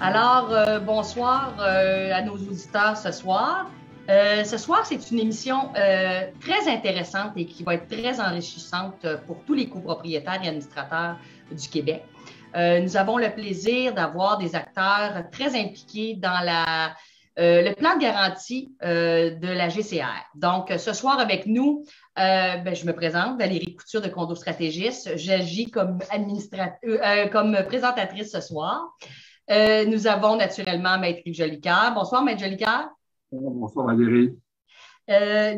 Alors, bonsoir à nos auditeurs ce soir. Ce soir, c'est une émission très intéressante et qui va être très enrichissante pour tous les copropriétaires et administrateurs du Québec. Nous avons le plaisir d'avoir des acteurs très impliqués dans le plan de garantie de la GCR. Donc, ce soir avec nous, je me présente, Valérie Couture de Condo Stratégiste. J'agis comme présentatrice ce soir. Nous avons naturellement Maître Yves Jolicoeur. Bonsoir, Maître Jolicoeur. Bonsoir, Valérie.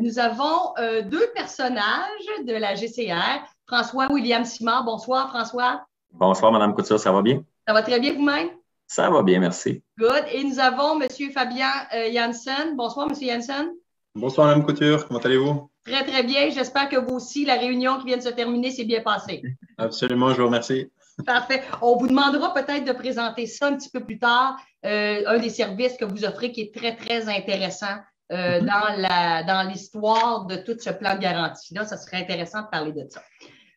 Nous avons deux personnages de la GCR. François-William Simard. Bonsoir, François. Bonsoir, Madame Couture. Ça va bien? Ça va très bien vous-même? Ça va bien, merci. Good. Et nous avons M. Fabien Janssen. Bonsoir, M. Janssen. Bonsoir, Mme Couture. Comment allez-vous? Très, très bien. J'espère que vous aussi, la réunion qui vient de se terminer s'est bien passée. Absolument, je vous remercie. Parfait. On vous demandera peut-être de présenter ça un petit peu plus tard, un des services que vous offrez qui est très, très intéressant dans l'histoire de tout ce plan de garantie-là. Ça serait intéressant de parler de ça.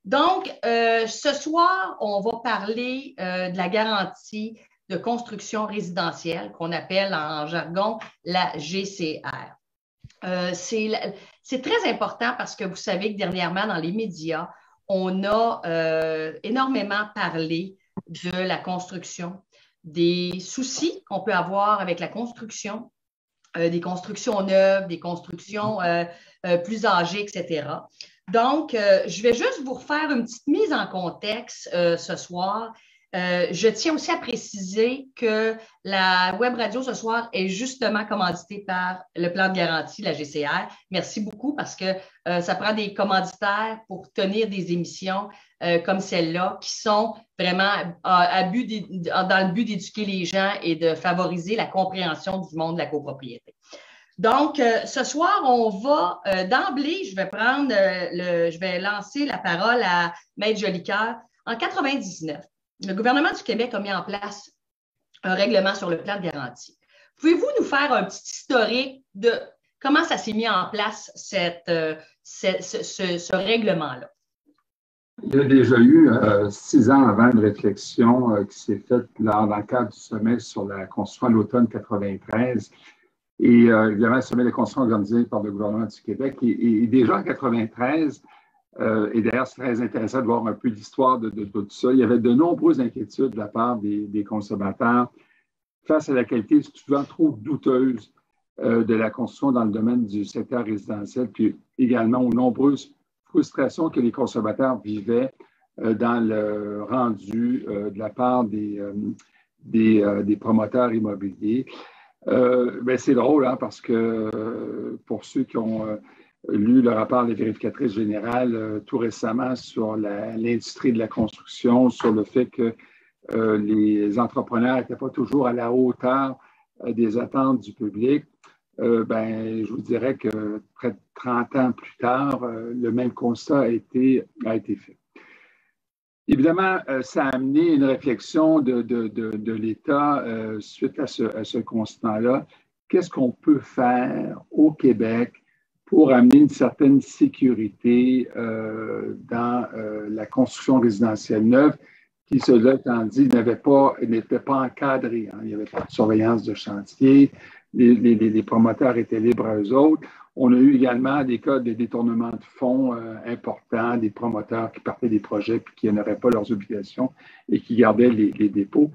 Donc, ce soir, on va parler de la garantie de construction résidentielle qu'on appelle en jargon la GCR. C'est très important parce que vous savez que dernièrement, dans les médias, on a énormément parlé de la construction, des soucis qu'on peut avoir avec la construction, des constructions neuves, des constructions plus âgées, etc. Donc, je vais juste vous refaire une petite mise en contexte ce soir. Je tiens aussi à préciser que la web radio ce soir est justement commanditée par le plan de garantie, la GCR. Merci beaucoup parce que ça prend des commanditaires pour tenir des émissions comme celle-là qui sont vraiment dans le but d'éduquer les gens et de favoriser la compréhension du monde de la copropriété. Donc, ce soir, on va d'emblée, je vais lancer la parole à Maître Jolicoeur. En 1999, le gouvernement du Québec a mis en place un règlement sur le plan de garantie. Pouvez-vous nous faire un petit historique de comment ça s'est mis en place ce règlement-là? Il y a déjà eu 6 ans avant une réflexion qui s'est faite dans le cadre du sommet sur la construction à l'automne 93. Et évidemment, le sommet de construction organisé par le gouvernement du Québec. Et déjà en 1993, et d'ailleurs, c'est très intéressant de voir un peu l'histoire de tout ça. Il y avait de nombreuses inquiétudes de la part des consommateurs face à la qualité souvent trop douteuse de la construction dans le domaine du secteur résidentiel, puis également aux nombreuses frustrations que les consommateurs vivaient dans le rendu de la part des promoteurs immobiliers. C'est drôle, hein, parce que pour ceux qui ont lu le rapport des vérificatrices générales tout récemment sur l'industrie de la construction, sur le fait que les entrepreneurs n'étaient pas toujours à la hauteur des attentes du public, je vous dirais que près de 30 ans plus tard, le même constat a été fait. Évidemment, ça a amené une réflexion de l'État suite à ce constat-là. Qu'est-ce qu'on peut faire au Québec pour amener une certaine sécurité dans la construction résidentielle neuve qui, cela étant dit, n'était pas encadrée, hein. Il n'y avait pas de surveillance de chantier, les promoteurs étaient libres à eux autres. On a eu également des cas de détournement de fonds importants, des promoteurs qui partaient des projets et qui n'honoraient pas leurs obligations et qui gardaient les dépôts.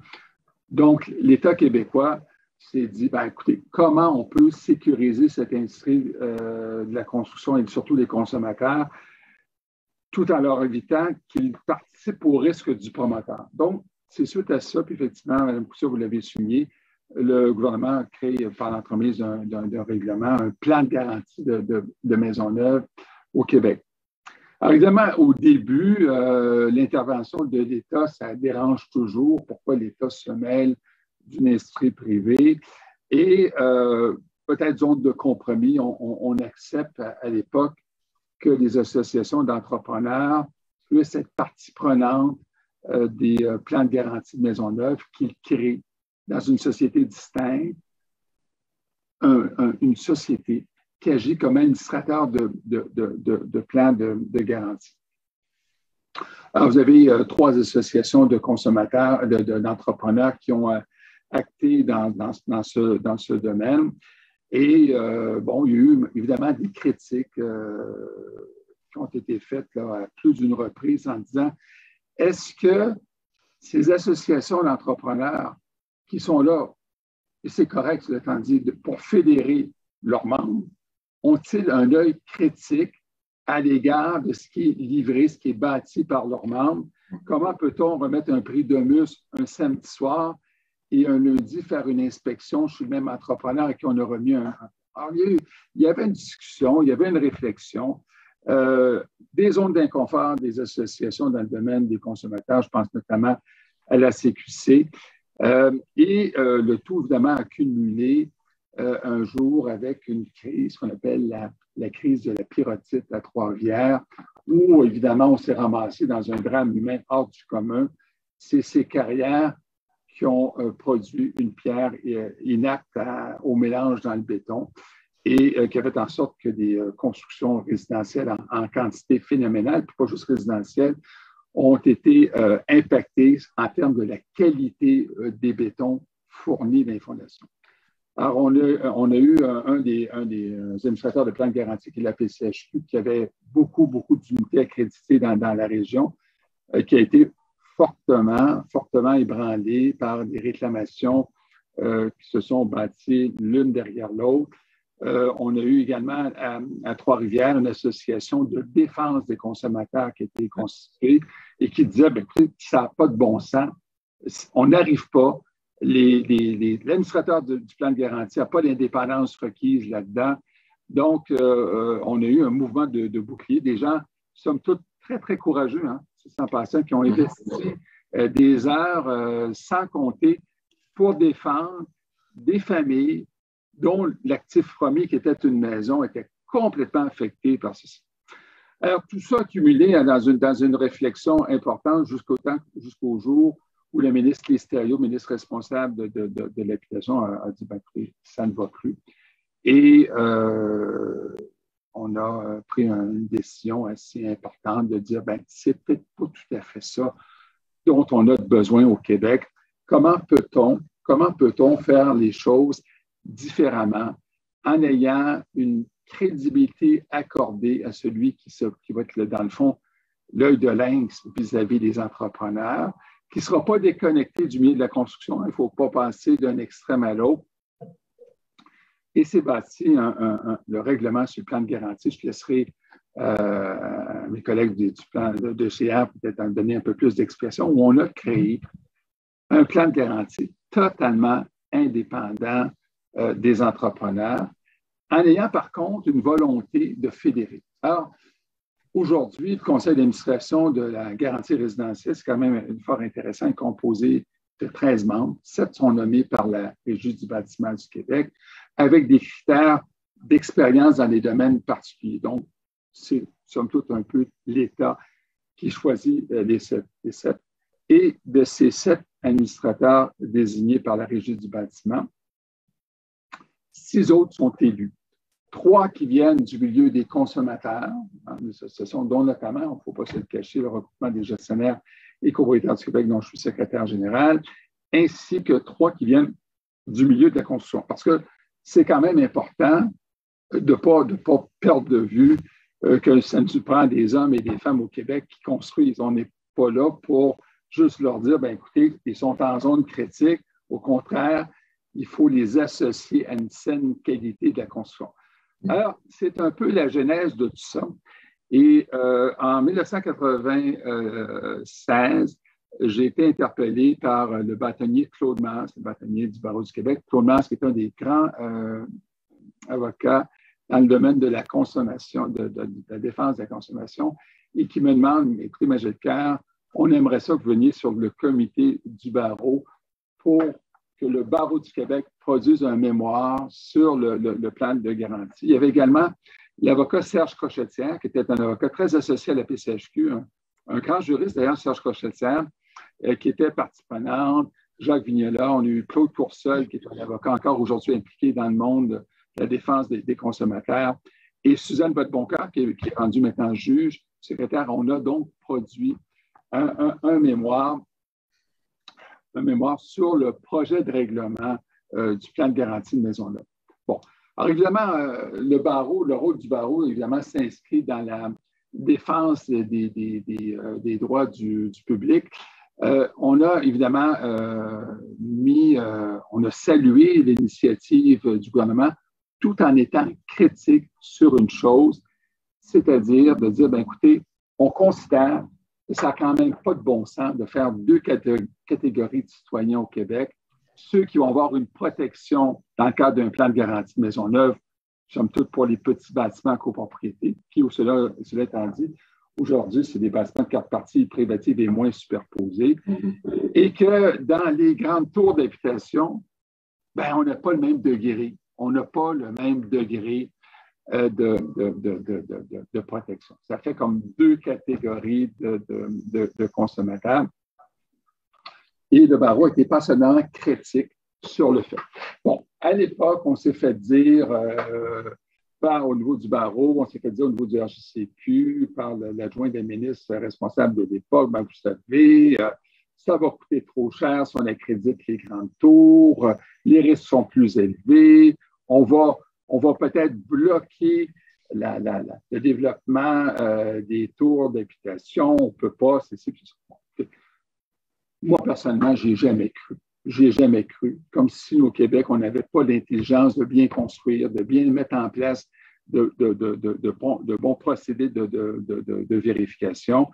Donc, l'État québécois s'est dit, écoutez, comment on peut sécuriser cette industrie de la construction et surtout des consommateurs tout en leur évitant qu'ils participent au risque du promoteur. Donc, c'est suite à ça, puis effectivement, Mme Couture, vous l'avez souligné, le gouvernement a créé par l'entremise d'un règlement un plan de garantie de maisons neuves au Québec. Alors, évidemment, au début, l'intervention de l'État, ça dérange toujours. Pourquoi l'État se mêle d'une industrie privée? Et peut-être zone de compromis, on accepte à l'époque que les associations d'entrepreneurs puissent être partie prenante des plans de garantie de maisons neuves qu'ils créent dans une société distincte, une société qui agit comme administrateur de plans de garantie. Alors, vous avez 3 associations de consommateurs, d'entrepreneurs qui ont actée dans ce domaine. Et bon, il y a eu évidemment des critiques qui ont été faites là, à plus d'une reprise en disant est-ce que ces associations d'entrepreneurs qui sont là, et c'est correct, cela étant dit, pour fédérer leurs membres, ont-ils un œil critique à l'égard de ce qui est livré, ce qui est bâti par leurs membres? Comment peut-on remettre un prix de muscle un samedi soir et un lundi faire une inspection chez le même entrepreneur à qui on a remis un... Alors, il y avait une discussion, il y avait une réflexion, des zones d'inconfort des associations dans le domaine des consommateurs, je pense notamment à la CQC, et le tout, évidemment, accumulé un jour avec une crise qu'on appelle la crise de la pyrotite à Trois-Rivières, où, évidemment, on s'est ramassé dans un drame humain hors du commun. C'est ces carrières qui ont produit une pierre inapte au mélange dans le béton et qui a fait en sorte que des constructions résidentielles en quantité phénoménale, puis pas juste résidentielles, ont été impactées en termes de la qualité des bétons fournis dans les fondations. Alors, on a eu un des administrateurs de plan de garantie, qui est la PCHQ, qui avait beaucoup d'unités accréditées dans la région, qui a été fortement ébranlé par des réclamations qui se sont bâties l'une derrière l'autre. On a eu également à Trois-Rivières une association de défense des consommateurs qui a été constituée et qui disait écoutez, ça n'a pas de bon sens. On n'arrive pas. L'administrateur du plan de garantie n'a pas l'indépendance requise là-dedans. Donc, on a eu un mouvement de bouclier. Des gens, somme toute, très, très courageux, hein, en passant, qui ont investi des heures sans compter pour défendre des familles dont l'actif premier, qui était une maison, était complètement affecté par ceci. Alors, tout ça accumulé dans une réflexion importante jusqu'au jour où le ministre Listerio, ministre responsable de l'habitation, a dit ça ne va plus. Et on a pris une décision assez importante de dire c'est peut-être pas tout à fait ça dont on a besoin au Québec. Comment peut-on faire les choses différemment en ayant une crédibilité accordée à celui qui va être, dans le fond, l'œil de lynx vis-à-vis des entrepreneurs, qui ne sera pas déconnecté du milieu de la construction. Il ne faut pas passer d'un extrême à l'autre. Et c'est bâti le règlement sur le plan de garantie. Je laisserai mes collègues du plan de CR peut-être en donner un peu plus d'expression, où on a créé un plan de garantie totalement indépendant des entrepreneurs, en ayant par contre une volonté de fédérer. Alors, aujourd'hui, le conseil d'administration de la garantie résidentielle, c'est quand même fort intéressant, composé de 13 membres. 7 sont nommés par la Régie du bâtiment du Québec, avec des critères d'expérience dans des domaines particuliers. Donc, c'est somme toute un peu l'État qui choisit les 7. Et de ces 7 administrateurs désignés par la Régie du bâtiment, 6 autres sont élus. 3 qui viennent du milieu des consommateurs, des associations, dont notamment, il ne faut pas se le cacher, le regroupement des gestionnaires et copropriétaires du Québec, dont je suis secrétaire général, ainsi que 3 qui viennent du milieu de la construction. Parce que c'est quand même important de ne pas perdre de vue que ça nous prend des hommes et des femmes au Québec qui construisent. On n'est pas là pour juste leur dire, écoutez, ils sont en zone critique. Au contraire, il faut les associer à une saine qualité de la construction. Alors, c'est un peu la genèse de tout ça. Et en 1996, j'ai été interpellé par le bâtonnier Claude Mars, le bâtonnier du Barreau du Québec. Claude Mars, qui est un des grands avocats dans le domaine de la consommation, de la défense de la consommation, et qui me demande, écoutez, Magelclair, on aimerait ça que vous veniez sur le comité du Barreau pour que le Barreau du Québec produise un mémoire sur le plan de garantie. Il y avait également l'avocat Serge Crochetière, qui était un avocat très associé à la PCHQ, un grand juriste d'ailleurs, Serge Crochetière, qui était partie prenante, Jacques Vignola, on a eu Claude Courseul, qui est un avocat encore aujourd'hui impliqué dans le monde de la défense des consommateurs, et Suzanne Botteboncoeur, qui est rendue maintenant juge, secrétaire. On a donc produit un mémoire de mémoire sur le projet de règlement du plan de garantie de maison-là. Bon, alors évidemment, le rôle du barreau, évidemment, s'inscrit dans la défense des droits du public. On a évidemment on a salué l'initiative du gouvernement tout en étant critique sur une chose, c'est-à-dire de dire, bien, écoutez, on considère que ça n'a quand même pas de bon sens de faire deux catégories de citoyens au Québec. Ceux qui vont avoir une protection dans le cadre d'un plan de garantie de Maisonneuve, somme toute pour les petits bâtiments en copropriété, qui, cela étant dit, aujourd'hui, c'est des bâtiments de 4 parties privatives et moins superposés, et que dans les grandes tours d'habitation, ben, on n'a pas le même degré. On n'a pas le même degré de protection. Ça fait comme deux catégories de consommateurs. Et le barreau était pas seulement critique sur le fait. Bon, à l'époque, on s'est fait dire, au niveau du barreau, on s'est fait dire au niveau du RJCQ, par l'adjoint des ministres responsable de l'époque, ben, vous savez, ça va coûter trop cher si on accrédite les grandes tours, les risques sont plus élevés, on va peut-être bloquer le développement des tours d'habitation, on ne peut pas, c'est ça. Moi, personnellement, je n'ai jamais cru. J'ai jamais cru. Comme si au Québec, on n'avait pas l'intelligence de bien construire, de bien mettre en place de bons procédés de vérification.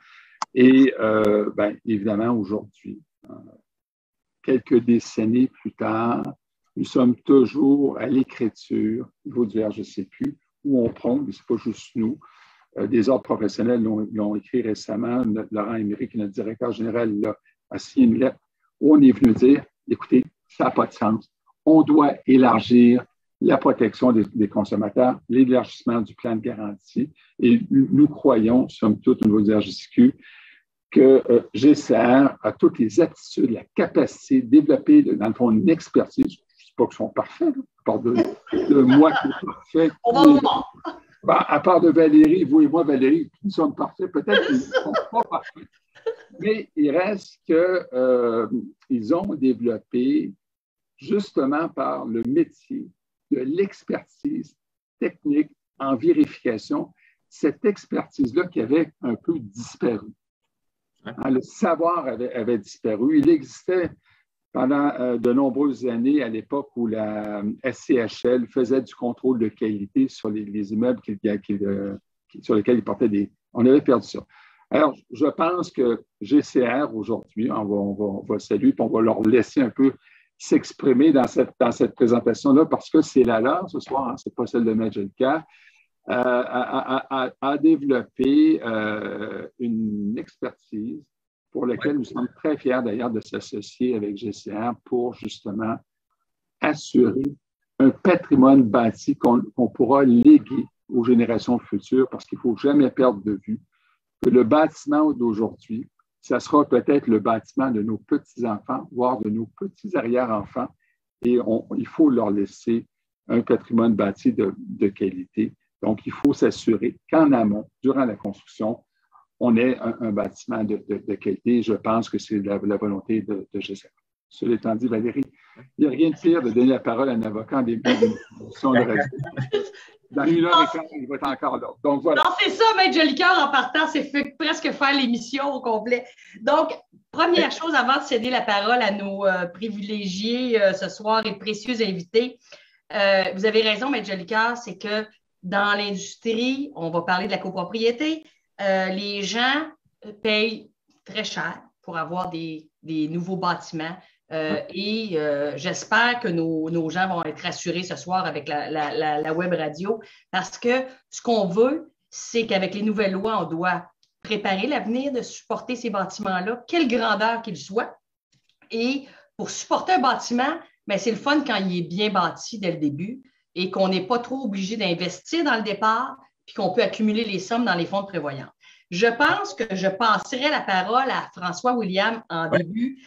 Et ben, évidemment, aujourd'hui, quelques décennies plus tard, nous sommes toujours à l'écriture au niveau du RJCQ, où on prend, ce n'est pas juste nous, des ordres professionnels l'ont écrit récemment, Laurent Émeric, notre directeur général, a signé une lettre où on est venu dire, écoutez, ça n'a pas de sens. On doit élargir la protection des consommateurs, l'élargissement du plan de garantie. Et nous croyons, somme toute, au niveau du RJCQ, que GCR a toutes les aptitudes, la capacité de développer, dans le fond, une expertise. Je ne dis pas qu'ils sont parfaits, à part de moi qui est parfait. À part de Valérie, vous et moi, Valérie, nous sommes parfaits. Peut-être qu'ils ne sont pas parfaits. Mais il reste qu'ils ont développé, justement par le métier de l'expertise technique en vérification, cette expertise-là qui avait un peu disparu. Le savoir avait disparu. Il existait pendant de nombreuses années à l'époque où la SCHL faisait du contrôle de qualité sur les immeubles sur lesquels ils portaient On avait perdu ça. Alors, je pense que GCR, aujourd'hui, on va saluer, puis on va leur laisser un peu s'exprimer dans cette présentation-là, parce que c'est la leur ce soir, hein, c'est pas celle de Majelka, a développé une expertise pour laquelle nous sommes très fiers d'ailleurs de s'associer avec GCR pour justement assurer un patrimoine bâti qu'on pourra léguer aux générations futures, parce qu'il ne faut jamais perdre de vue que le bâtiment d'aujourd'hui, ça sera peut-être le bâtiment de nos petits-enfants, voire de nos petits-arrière-enfants, et il faut leur laisser un patrimoine bâti de qualité. Donc, il faut s'assurer qu'en amont, durant la construction, on ait un bâtiment de qualité. Je pense que c'est la volonté de GCR. Cela étant dit, Valérie, il n'y a rien de pire de donner la parole à un avocat en début d'une émission de radio. Dans 1h15, il va être encore là. Donc, voilà. Non, c'est ça, Maître Jolicoeur, en partant, c'est presque faire l'émission au complet. Donc, première chose, avant de céder la parole à nos privilégiés ce soir et précieux invités, vous avez raison, Maître Jolicoeur, c'est que dans l'industrie, on va parler de la copropriété, les gens payent très cher pour avoir des nouveaux bâtiments. Et j'espère que nos gens vont être rassurés ce soir avec la web radio, parce que ce qu'on veut, c'est qu'avec les nouvelles lois, on doit préparer l'avenir de supporter ces bâtiments-là, quelle grandeur qu'ils soient. Et pour supporter un bâtiment, bien, c'est le fun quand il est bien bâti dès le début et qu'on n'est pas trop obligé d'investir dans le départ, puis qu'on peut accumuler les sommes dans les fonds de prévoyance. Je pense que je passerai la parole à François William en début,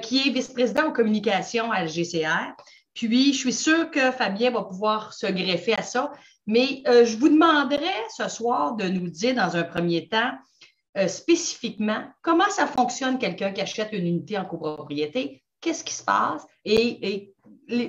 qui est vice-président aux communications à GCR. Puis, je suis sûre que Fabien va pouvoir se greffer à ça. Mais je vous demanderai ce soir de nous dire dans un premier temps spécifiquement comment ça fonctionne quelqu'un qui achète une unité en copropriété. qu'est-ce qui se passe et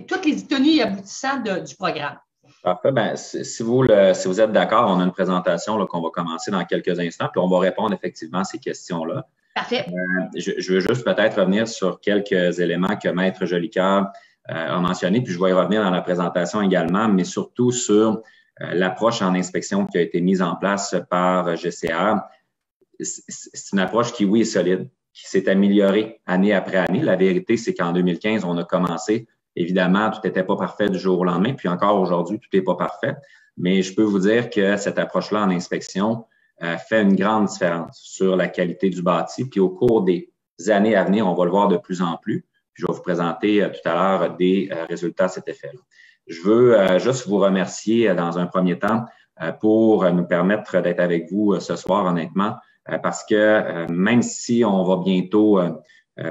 toutes les tenues et aboutissants du programme. Parfait. Ben, si vous êtes d'accord, on a une présentation qu'on va commencer dans quelques instants, puis on va répondre effectivement à ces questions-là. Parfait. Je veux juste peut-être revenir sur quelques éléments que Maître Jolicoeur a mentionnés, puis je vais y revenir dans la présentation également, mais surtout sur l'approche en inspection qui a été mise en place par GCR. C'est une approche qui, oui, est solide, qui s'est améliorée année après année. La vérité, c'est qu'en 2015, on a commencé. Évidemment, tout n'était pas parfait du jour au lendemain, puis encore aujourd'hui, tout n'est pas parfait. Mais je peux vous dire que cette approche-là en inspection fait une grande différence sur la qualité du bâti. Puis au cours des années à venir, on va le voir de plus en plus. Puis je vais vous présenter tout à l'heure des résultats à cet effet-là. Je veux juste vous remercier dans un premier temps pour nous permettre d'être avec vous ce soir, honnêtement, parce que même si on va bientôt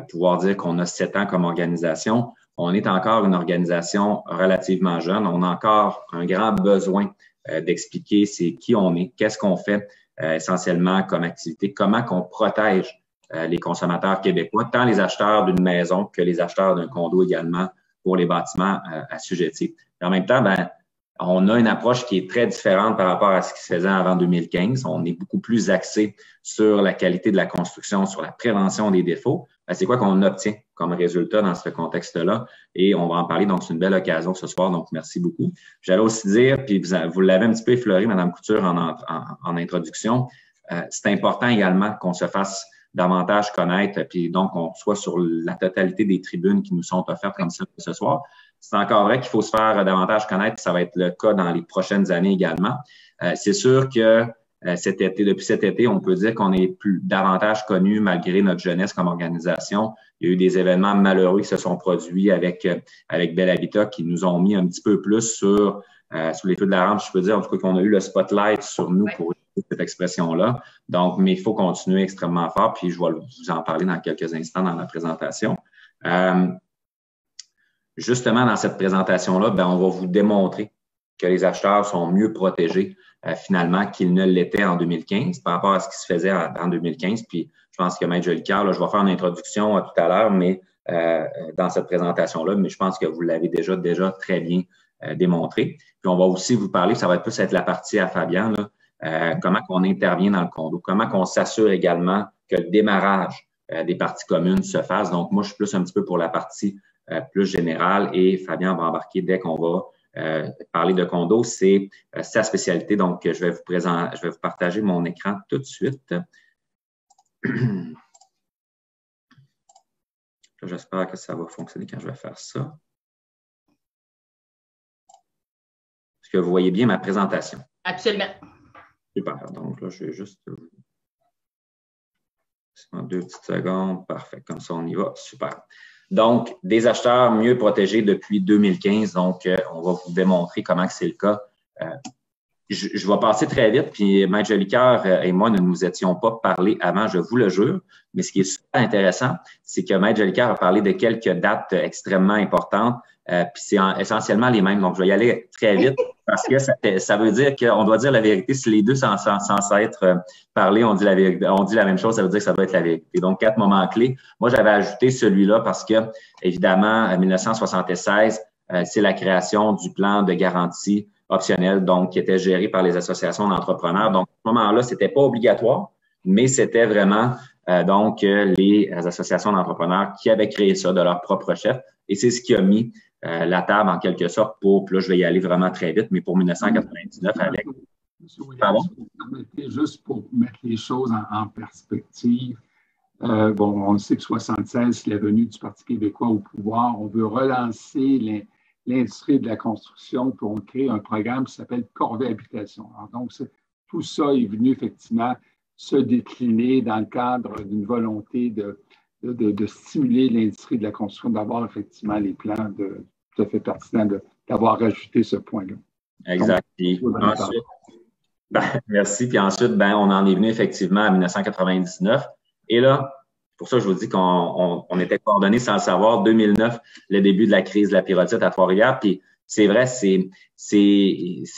pouvoir dire qu'on a 7 ans comme organisation, on est encore une organisation relativement jeune. On a encore un grand besoin d'expliquer c'est qui on est, qu'est-ce qu'on fait essentiellement comme activité, comment qu'on protège les consommateurs québécois, tant les acheteurs d'une maison que les acheteurs d'un condo également pour les bâtiments assujettis. En même temps, on a une approche qui est très différente par rapport à ce qui se faisait avant 2015. On est beaucoup plus axé sur la qualité de la construction, sur la prévention des défauts. C'est quoi qu'on obtient comme résultat dans ce contexte-là? Et on va en parler, donc c'est une belle occasion ce soir, donc merci beaucoup. J'allais aussi dire, puis vous l'avez un petit peu effleuré, Mme Couture, en introduction, c'est important également qu'on se fasse davantage connaître, puis donc on soit sur la totalité des tribunes qui nous sont offertes comme ça ce soir. C'est encore vrai qu'il faut se faire davantage connaître, puis ça va être le cas dans les prochaines années également. C'est sûr que depuis cet été, on peut dire qu'on est davantage connu malgré notre jeunesse comme organisation. Il y a eu des événements malheureux qui se sont produits avec Bel Habitat qui nous ont mis un petit peu plus sur les feux de la rampe, je peux dire, en tout cas qu'on a eu le spotlight sur nous pour cette expression-là. Donc, mais il faut continuer extrêmement fort, puis je vais vous en parler dans quelques instants dans la présentation. Justement, dans cette présentation-là, on va vous démontrer que les acheteurs sont mieux protégés finalement qu'ils ne l'étaient en 2015 par rapport à ce qui se faisait en 2015. Puis, je pense que Maître Jolicoeur, je vais faire une introduction tout à l'heure, mais dans cette présentation-là, mais je pense que vous l'avez déjà très bien démontré. Puis, on va aussi vous parler, ça va plus être la partie à Fabien, là, comment on intervient dans le condo, comment on s'assure également que le démarrage des parties communes se fasse. Donc, moi, je suis plus un petit peu pour la partie plus générale et Fabien va embarquer dès qu'on va parler de condo. C'est sa spécialité. Donc, je vais vous partager mon écran tout de suite. J'espère que ça va fonctionner quand je vais faire ça. Est-ce que vous voyez bien ma présentation? Absolument. Super. Donc, là, je vais juste... En 2 petites secondes. Parfait. Comme ça, on y va. Super. Donc, des acheteurs mieux protégés depuis 2015. Donc, on va vous démontrer comment c'est le cas. Je vais passer très vite, puis Maître Jolicoeur et moi ne nous étions pas parlé avant, je vous le jure. Mais ce qui est super intéressant, c'est que Maître Jolicoeur a parlé de quelques dates extrêmement importantes, puis c'est essentiellement les mêmes. Donc, je vais y aller très vite parce que ça veut dire qu'on doit dire la vérité. Si les deux sont censés être parlés, on dit la vérité, on dit la même chose, ça veut dire que ça doit être la vérité. Donc, 4 moments clés. Moi, j'avais ajouté celui-là parce que, évidemment, en 1976, c'est la création du plan de garantie optionnel, donc qui était géré par les associations d'entrepreneurs. Donc, à ce moment-là, c'était pas obligatoire, mais c'était vraiment les associations d'entrepreneurs qui avaient créé ça de leur propre chef. Et c'est ce qui a mis la table en quelque sorte pour, puis là, je vais y aller vraiment très vite, mais pour 1999 avec. Pardon? Juste pour mettre les choses en perspective, on sait que 1976, la venue du Parti québécois au pouvoir, on veut relancer l'industrie de la construction, puis on crée un programme qui s'appelle Corvée Habitation. Alors, donc, tout ça est venu effectivement se décliner dans le cadre d'une volonté de stimuler l'industrie de la construction, d'avoir effectivement les plans tout à fait pertinents, d'avoir rajouté ce point-là. Exact. Donc, ensuite, merci. Puis ensuite, on en est venu effectivement à 1999. Et là, pour ça, je vous dis qu'on était coordonnés sans le savoir. 2009, le début de la crise de la pyrrhotite à Trois-Rivières. Puis c'est vrai, c'est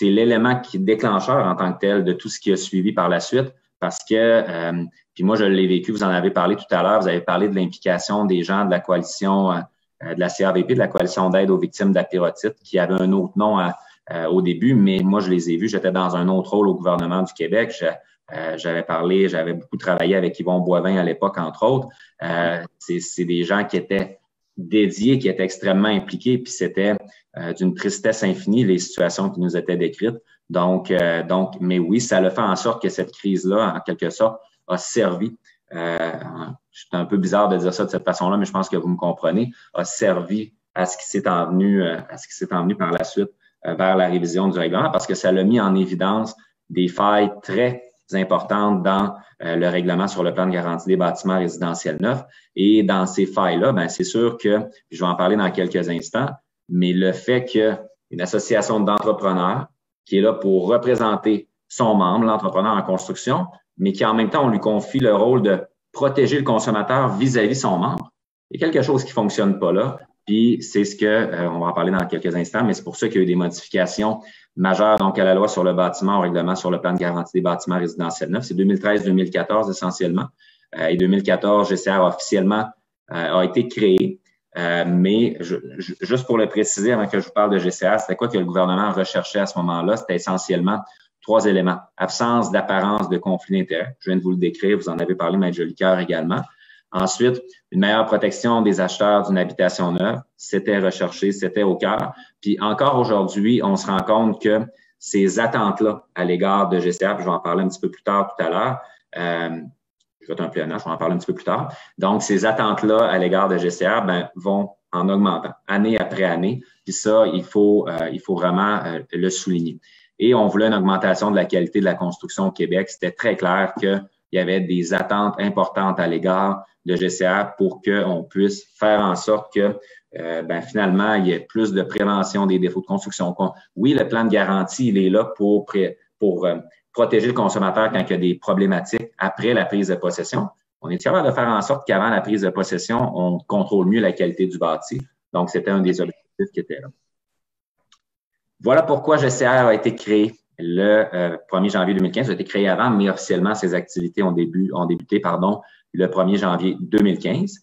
l'élément déclencheur en tant que tel de tout ce qui a suivi par la suite. Parce que, puis moi, je l'ai vécu, vous en avez parlé tout à l'heure, vous avez parlé de l'implication des gens de la coalition de la CAVP, de la Coalition d'aide aux victimes d'apirotite, qui avait un autre nom au début, mais moi, je les ai vus. J'étais dans un autre rôle au gouvernement du Québec. J'avais beaucoup travaillé avec Yvon Boivin à l'époque, entre autres. C'est des gens qui étaient dédiés, qui étaient extrêmement impliqués, puis c'était d'une tristesse infinie les situations qui nous étaient décrites. Donc, mais oui, ça a fait en sorte que cette crise-là, en quelque sorte, a servi. C'est un peu bizarre de dire ça de cette façon-là, mais je pense que vous me comprenez, a servi à ce qui s'est envenu, par la suite vers la révision du règlement, parce que ça l'a mis en évidence des failles très importantes dans le règlement sur le plan de garantie des bâtiments résidentiels neufs. Et dans ces failles-là, ben c'est sûr que, je vais en parler dans quelques instants, mais le fait qu'une association d'entrepreneurs qui est là pour représenter son membre, l'entrepreneur en construction, mais qui en même temps, on lui confie le rôle de protéger le consommateur vis-à-vis son membre. Il y a quelque chose qui fonctionne pas là. Puis c'est ce que, on va en parler dans quelques instants, mais c'est pour ça qu'il y a eu des modifications majeures donc à la loi sur le bâtiment, au règlement sur le plan de garantie des bâtiments résidentiels neufs. C'est 2013-2014 essentiellement. Et 2014, GCR officiellement a été créé. Mais juste pour le préciser, avant que je vous parle de GCR, c'était quoi que le gouvernement recherchait à ce moment-là? C'était essentiellement 3 éléments. Absence d'apparence de conflit d'intérêts. Je viens de vous le décrire, vous en avez parlé, Maître Jolicoeur également. Ensuite, une meilleure protection des acheteurs d'une habitation neuve. C'était recherché, c'était au cœur. Puis encore aujourd'hui, on se rend compte que ces attentes-là à l'égard de GCR, puis je vais en parler un petit peu plus tard tout à l'heure, je vais être un peu honnête, je vais en parler un petit peu plus tard. Donc, ces attentes-là à l'égard de GCR vont en augmentant année après année. Puis ça, il faut vraiment le souligner. Et on voulait une augmentation de la qualité de la construction au Québec. C'était très clair qu'il y avait des attentes importantes à l'égard de GCR pour qu'on puisse faire en sorte que finalement, il y ait plus de prévention des défauts de construction. Oui, le plan de garantie, il est là pour protéger le consommateur quand il y a des problématiques après la prise de possession. On est capable de faire en sorte qu'avant la prise de possession, on contrôle mieux la qualité du bâti. Donc, c'était un des objectifs qui était là. Voilà pourquoi GCR a été créé le 1er janvier 2015. Ça a été créé avant, mais officiellement, ces activités ont débuté le 1er janvier 2015.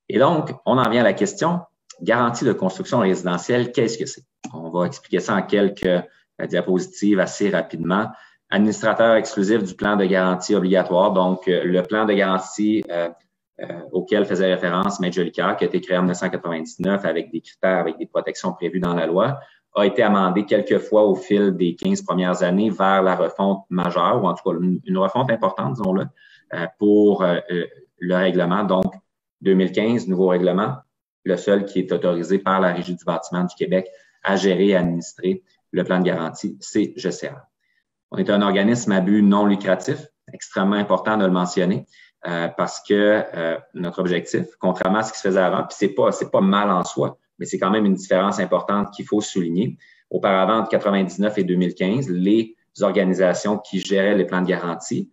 Et donc, on en vient à la question, garantie de construction résidentielle, qu'est-ce que c'est? On va expliquer ça en quelques diapositives assez rapidement. Administrateur exclusif du plan de garantie obligatoire, donc le plan de garantie auquel faisait référence Maître Jolicoeur, qui a été créé en 1999 avec des critères, avec des protections prévues dans la loi, a été amendé quelques fois au fil des 15 premières années vers la refonte majeure, ou en tout cas une refonte importante, disons-le, pour le règlement. Donc, 2015, nouveau règlement, le seul qui est autorisé par la Régie du bâtiment du Québec à gérer et administrer le plan de garantie, c'est GCR. On est un organisme à but non lucratif, extrêmement important de le mentionner, parce que notre objectif, contrairement à ce qui se faisait avant, puis c'est pas mal en soi, mais c'est quand même une différence importante qu'il faut souligner. Auparavant, entre 1999 et 2015, les organisations qui géraient les plans de garantie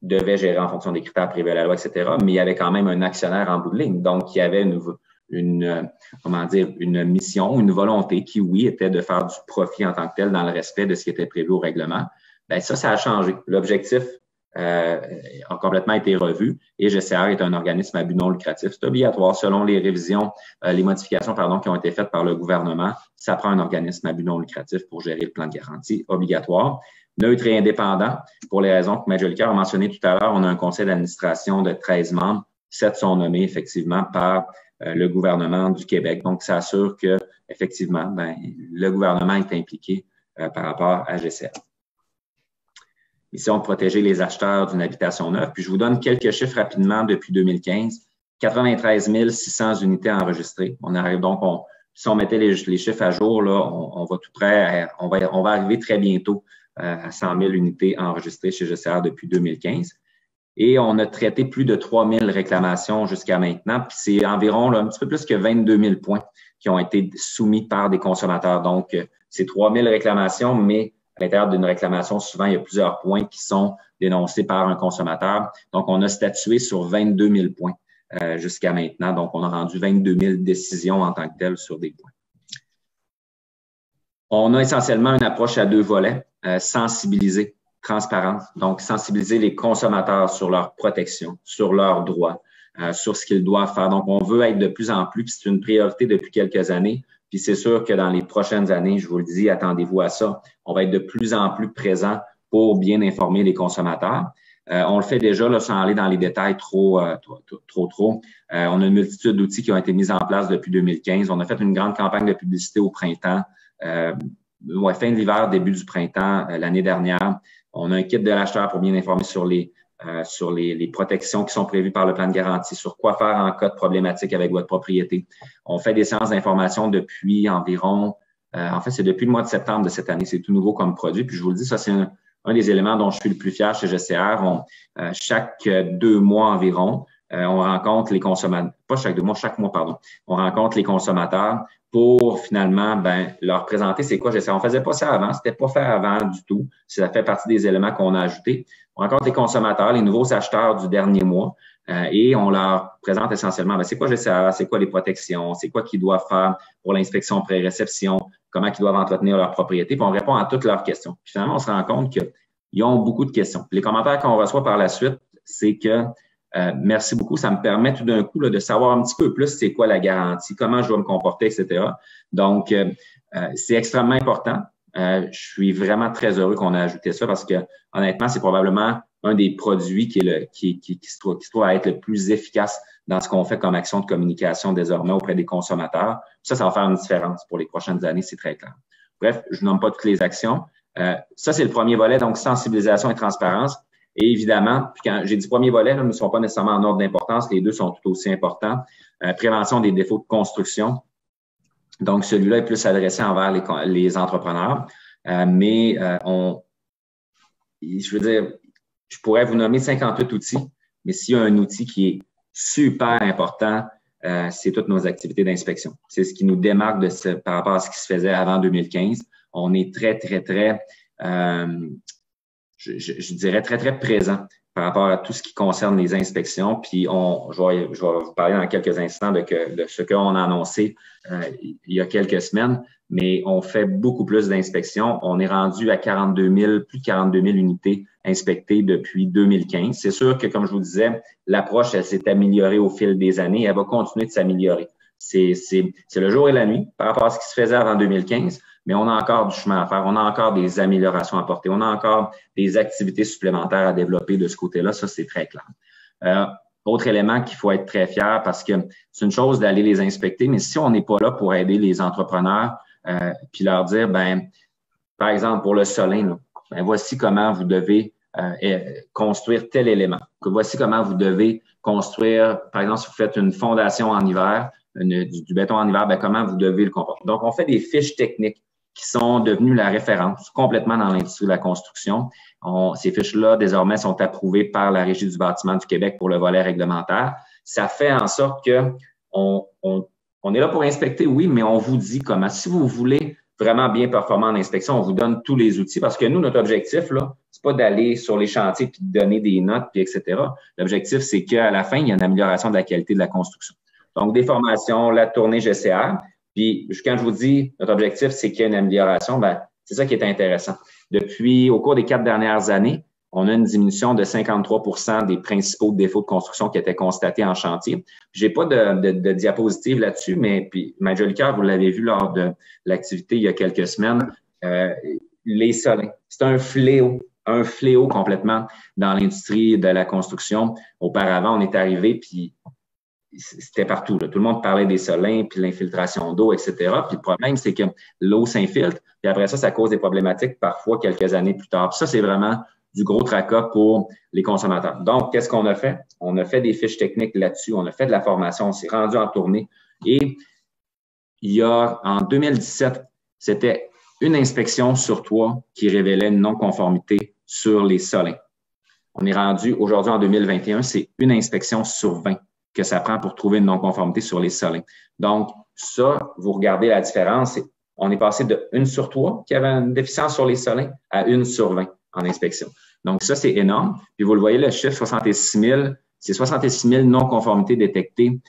devaient gérer en fonction des critères prévus à la loi, etc., mais il y avait quand même un actionnaire en bout de ligne. Donc, il y avait une mission, une volonté qui, oui, était de faire du profit en tant que tel dans le respect de ce qui était prévu au règlement. Ben ça a changé. L'objectif a complètement été revu et GCR est un organisme à but non lucratif. C'est obligatoire selon les révisions, les modifications, qui ont été faites par le gouvernement. Ça prend un organisme à but non lucratif pour gérer le plan de garantie obligatoire. Neutre et indépendant, pour les raisons que Maître Jolicoeur a mentionné tout à l'heure, on a un conseil d'administration de 13 membres. 7 sont nommés effectivement par le gouvernement du Québec. Donc, ça assure que effectivement, le gouvernement est impliqué par rapport à GCR. Mission de protéger les acheteurs d'une habitation neuve. Puis, je vous donne quelques chiffres rapidement depuis 2015. 93 600 unités enregistrées. On arrive donc, si on mettait les chiffres à jour, là, on va tout près, on va arriver très bientôt à 100 000 unités enregistrées chez GCR depuis 2015. Et on a traité plus de 3 000 réclamations jusqu'à maintenant. Puis, c'est environ un petit peu plus que 22 000 points qui ont été soumis par des consommateurs. Donc, c'est 3 000 réclamations, mais à l'intérieur d'une réclamation, souvent, il y a plusieurs points qui sont dénoncés par un consommateur. Donc, on a statué sur 22 000 points jusqu'à maintenant. Donc, on a rendu 22 000 décisions en tant que telles sur des points. On a essentiellement une approche à 2 volets, sensibiliser, transparence. Donc, sensibiliser les consommateurs sur leur protection, sur leurs droits, sur ce qu'ils doivent faire. Donc, on veut être de plus en plus, puis c'est une priorité depuis quelques années. Puis c'est sûr que dans les prochaines années, je vous le dis, attendez-vous à ça. On va être de plus en plus présent pour bien informer les consommateurs. On le fait déjà, là, sans aller dans les détails trop. On a une multitude d'outils qui ont été mis en place depuis 2015. On a fait une grande campagne de publicité au printemps, fin de l'hiver, début du printemps l'année dernière. On a un kit de l'acheteur pour bien informer sur les protections qui sont prévues par le plan de garantie, sur quoi faire en cas de problématique avec votre propriété. On fait des séances d'information depuis environ, c'est depuis le mois de septembre de cette année. C'est tout nouveau comme produit. Puis je vous le dis, ça, c'est un des éléments dont je suis le plus fier chez GCR. Chaque 2 mois environ, on rencontre les consommateurs, pas chaque 2 mois, chaque mois, pardon. On rencontre les consommateurs pour finalement leur présenter c'est quoi GCR. On faisait pas ça avant, c'était pas fait avant du tout. Ça fait partie des éléments qu'on a ajoutés. On rencontre les consommateurs, les nouveaux acheteurs du dernier mois et on leur présente essentiellement c'est quoi GCR, c'est quoi les protections, c'est quoi qu'ils doivent faire pour l'inspection pré-réception, comment ils doivent entretenir leur propriété, puis on répond à toutes leurs questions. Puis finalement, on se rend compte qu'ils ont beaucoup de questions. Puis les commentaires qu'on reçoit par la suite, c'est que merci beaucoup, ça me permet tout d'un coup là, de savoir un petit peu plus c'est quoi la garantie, comment je dois me comporter, etc. Donc, c'est extrêmement important. Je suis vraiment très heureux qu'on ait ajouté ça parce que honnêtement, c'est probablement un des produits qui se trouve à être le plus efficace dans ce qu'on fait comme action de communication désormais auprès des consommateurs. Ça va faire une différence pour les prochaines années, c'est très clair. Bref, je ne nomme pas toutes les actions. Ça, c'est le premier volet, donc sensibilisation et transparence. Et évidemment, puis quand j'ai dit premier volet, là, ne sont pas nécessairement en ordre d'importance, les deux sont tout aussi importants. Prévention des défauts de construction. Donc, celui-là est plus adressé envers les entrepreneurs. Je veux dire, je pourrais vous nommer 58 outils, mais s'il y a un outil qui est super important, c'est toutes nos activités d'inspection. C'est ce qui nous démarque par rapport à ce qui se faisait avant 2015. On est très, très, très, je dirais très, très présent par rapport à tout ce qui concerne les inspections. Puis, je vais vous parler dans quelques instants de ce qu'on a annoncé il y a quelques semaines, mais on fait beaucoup plus d'inspections. On est rendu à plus de 42 000 unités inspectées depuis 2015. C'est sûr que, comme je vous disais, l'approche, elle s'est améliorée au fil des années et elle va continuer de s'améliorer. C'est le jour et la nuit par rapport à ce qui se faisait avant 2015, mais on a encore du chemin à faire. On a encore des améliorations à apporter. On a encore des activités supplémentaires à développer de ce côté-là. Ça, c'est très clair. Autre élément qu'il faut être très fier parce que c'est une chose d'aller les inspecter, mais si on n'est pas là pour aider les entrepreneurs puis leur dire, par exemple, pour le Solin, voici comment vous devez construire tel élément. Voici comment vous devez construire, par exemple, si vous faites une fondation en hiver, du béton en hiver, comment vous devez le comporter. Donc, on fait des fiches techniques qui sont devenues la référence complètement dans l'industrie de la construction. Ces fiches-là, désormais, sont approuvées par la Régie du bâtiment du Québec pour le volet réglementaire. Ça fait en sorte que on est là pour inspecter, oui, mais on vous dit comment. Si vous voulez vraiment bien performer en inspection, on vous donne tous les outils parce que nous, notre objectif, là, c'est pas d'aller sur les chantiers puis de donner des notes puis etc. L'objectif, c'est qu'à la fin, il y a une amélioration de la qualité de la construction. Donc, des formations, la tournée GCR. Puis, quand je vous dis notre objectif, c'est qu'il y ait une amélioration, c'est ça qui est intéressant. Au cours des 4 dernières années, on a une diminution de 53% des principaux défauts de construction qui étaient constatés en chantier. J'ai pas de diapositive là-dessus, mais puis Majolica, vous l'avez vu lors de l'activité il y a quelques semaines, les solins. C'est un fléau complètement dans l'industrie de la construction. Auparavant, on est arrivé, puis c'était partout. Là. Tout le monde parlait des solins, puis l'infiltration d'eau, etc. Puis le problème, c'est que l'eau s'infiltre, puis après ça cause des problématiques parfois quelques années plus tard. Puis ça, c'est vraiment du gros tracas pour les consommateurs. Donc, qu'est-ce qu'on a fait? On a fait des fiches techniques là-dessus, on a fait de la formation, on s'est rendu en tournée. Et en 2017, c'était une inspection sur 3 qui révélait une non-conformité sur les solins. On est rendu aujourd'hui en 2021, c'est une inspection sur 20 que ça prend pour trouver une non-conformité sur les solins. Donc, ça, vous regardez la différence, on est passé de 1 sur 3 qui avait une déficience sur les solins à 1 sur 20 en inspection. Donc, ça, c'est énorme. Puis, vous le voyez, le chiffre 66 000, c'est 66 000 non-conformités détectées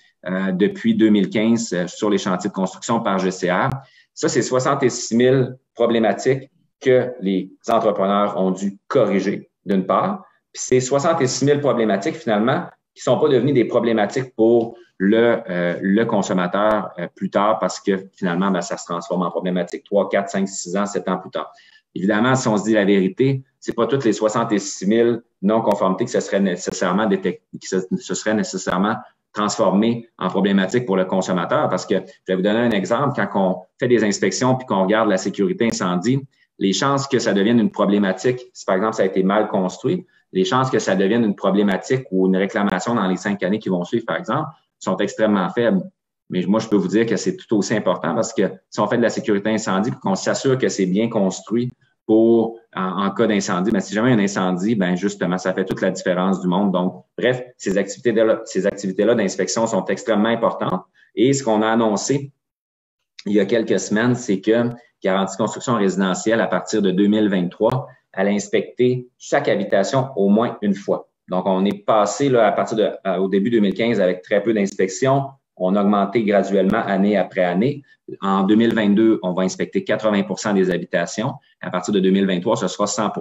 depuis 2015 sur les chantiers de construction par GCR. Ça, c'est 66 000 problématiques que les entrepreneurs ont dû corriger, d'une part. Puis, c'est 66 000 problématiques, finalement, qui ne sont pas devenus des problématiques pour le consommateur plus tard parce que finalement, ben, ça se transforme en problématique 3, 4, 5, 6 ans, 7 ans plus tard. Évidemment, si on se dit la vérité, c'est pas toutes les 66 000 non-conformités qui se seraient nécessairement transformées en problématiques pour le consommateur parce que je vais vous donner un exemple. Quand on fait des inspections puis qu'on regarde la sécurité incendie, les chances que ça devienne une problématique, si par exemple ça a été mal construit, les chances que ça devienne une problématique ou une réclamation dans les 5 années qui vont suivre, par exemple, sont extrêmement faibles. Mais moi, je peux vous dire que c'est tout aussi important parce que si on fait de la sécurité incendie et qu'on s'assure que c'est bien construit pour en cas d'incendie, ben, si jamais il y a un incendie, ben justement, ça fait toute la différence du monde. Donc, bref, ces activités-là d'inspection sont extrêmement importantes. Et ce qu'on a annoncé il y a quelques semaines, c'est que Garantie Construction Résidentielle, à partir de 2023, allait inspecter chaque habitation au moins une fois. Donc, on est passé là, à partir au début 2015 avec très peu d'inspections. On a augmenté graduellement année après année. En 2022, on va inspecter 80 des habitations. À partir de 2023, ce sera 100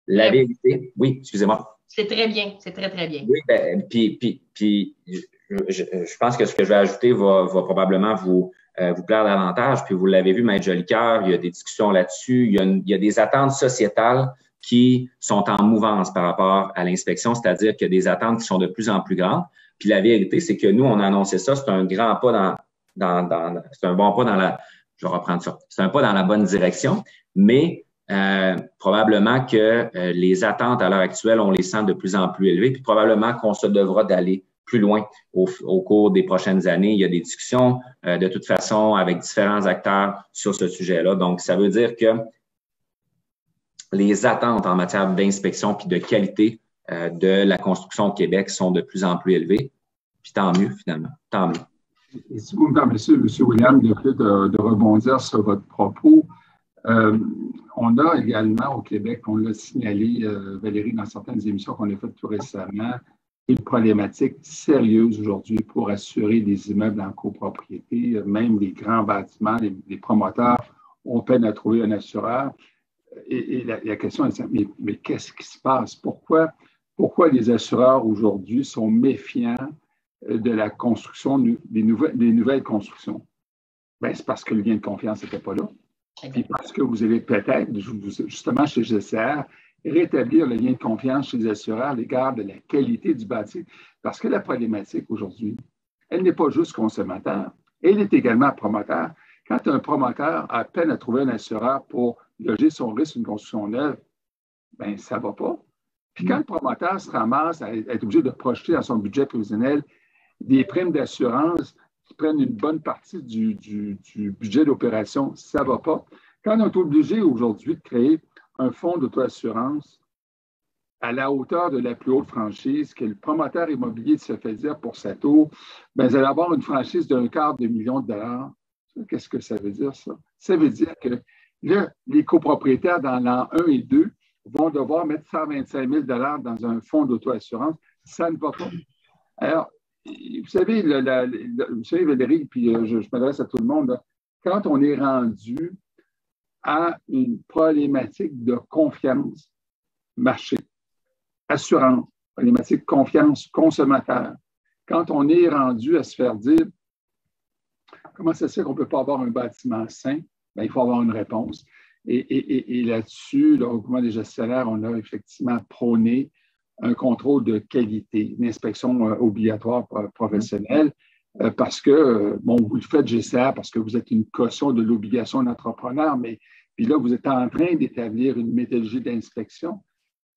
La vérité, oui, excusez-moi. C'est très bien, c'est très, très bien. Oui, ben, puis je pense que ce que je vais ajouter va probablement vous plaire davantage. Puis vous l'avez vu, Maître Jolicoeur, il y a des discussions là-dessus. Il y a des attentes sociétales qui sont en mouvance par rapport à l'inspection, c'est-à-dire qu'il y a des attentes qui sont de plus en plus grandes. Puis la vérité, c'est que nous, on a annoncé ça, c'est un grand pas c'est un bon pas je vais reprendre ça, c'est un pas dans la bonne direction, mais probablement que les attentes à l'heure actuelle, on les sent de plus en plus élevées, puis probablement qu'on se devra d'aller plus loin au cours des prochaines années. Il y a des discussions de toute façon avec différents acteurs sur ce sujet-là. Donc, ça veut dire que les attentes en matière d'inspection puis de qualité de la construction au Québec sont de plus en plus élevées. Puis tant mieux, finalement. Tant mieux. Et si vous me permettez, M. William, de rebondir sur votre propos, on a également au Québec, on l'a signalé, Valérie, dans certaines émissions qu'on a faites tout récemment, une problématique sérieuse aujourd'hui pour assurer les immeubles en copropriété, même les grands bâtiments, les promoteurs ont peine à trouver un assureur. Et la question est simple, mais qu'est-ce qui se passe? Pourquoi les assureurs aujourd'hui sont méfiants de la construction des nouvelles constructions? Bien, c'est parce que le lien de confiance n'était pas là. Puis parce que vous allez peut-être, justement chez GCR, rétablir le lien de confiance chez les assureurs à l'égard de la qualité du bâti. Parce que la problématique aujourd'hui, elle n'est pas juste consommateur, elle est également promoteur. Quand un promoteur a peine à trouver un assureur pour loger son risque d'une construction neuve, bien, ça ne va pas. Puis quand le promoteur se ramasse à être obligé de projeter dans son budget prévisionnel des primes d'assurance qui prennent une bonne partie du budget d'opération, ça ne va pas. Quand on est obligé aujourd'hui de créer un fonds d'auto-assurance à la hauteur de la plus haute franchise que le promoteur immobilier se fait dire pour sa tour, bien, vous allez avoir une franchise d'250 000 $. Qu'est-ce que ça veut dire, ça? Ça veut dire que les copropriétaires dans l'an 1 et 2 vont devoir mettre 125 000 $ dans un fonds d'auto-assurance. Ça ne va pas. Alors, vous savez, Valérie, puis je m'adresse à tout le monde, là, quand on est rendu à une problématique de confiance marché, assurance, problématique confiance consommateur, quand on est rendu à se faire dire comment ça se fait qu'on ne peut pas avoir un bâtiment sain, bien, il faut avoir une réponse. Et là-dessus, le regroupement des gestionnaires, on a effectivement prôné un contrôle de qualité, une inspection obligatoire professionnelle, parce que, bon, vous le faites GCR parce que vous êtes une caution de l'obligation d'entrepreneur, mais puis là, vous êtes en train d'établir une méthodologie d'inspection.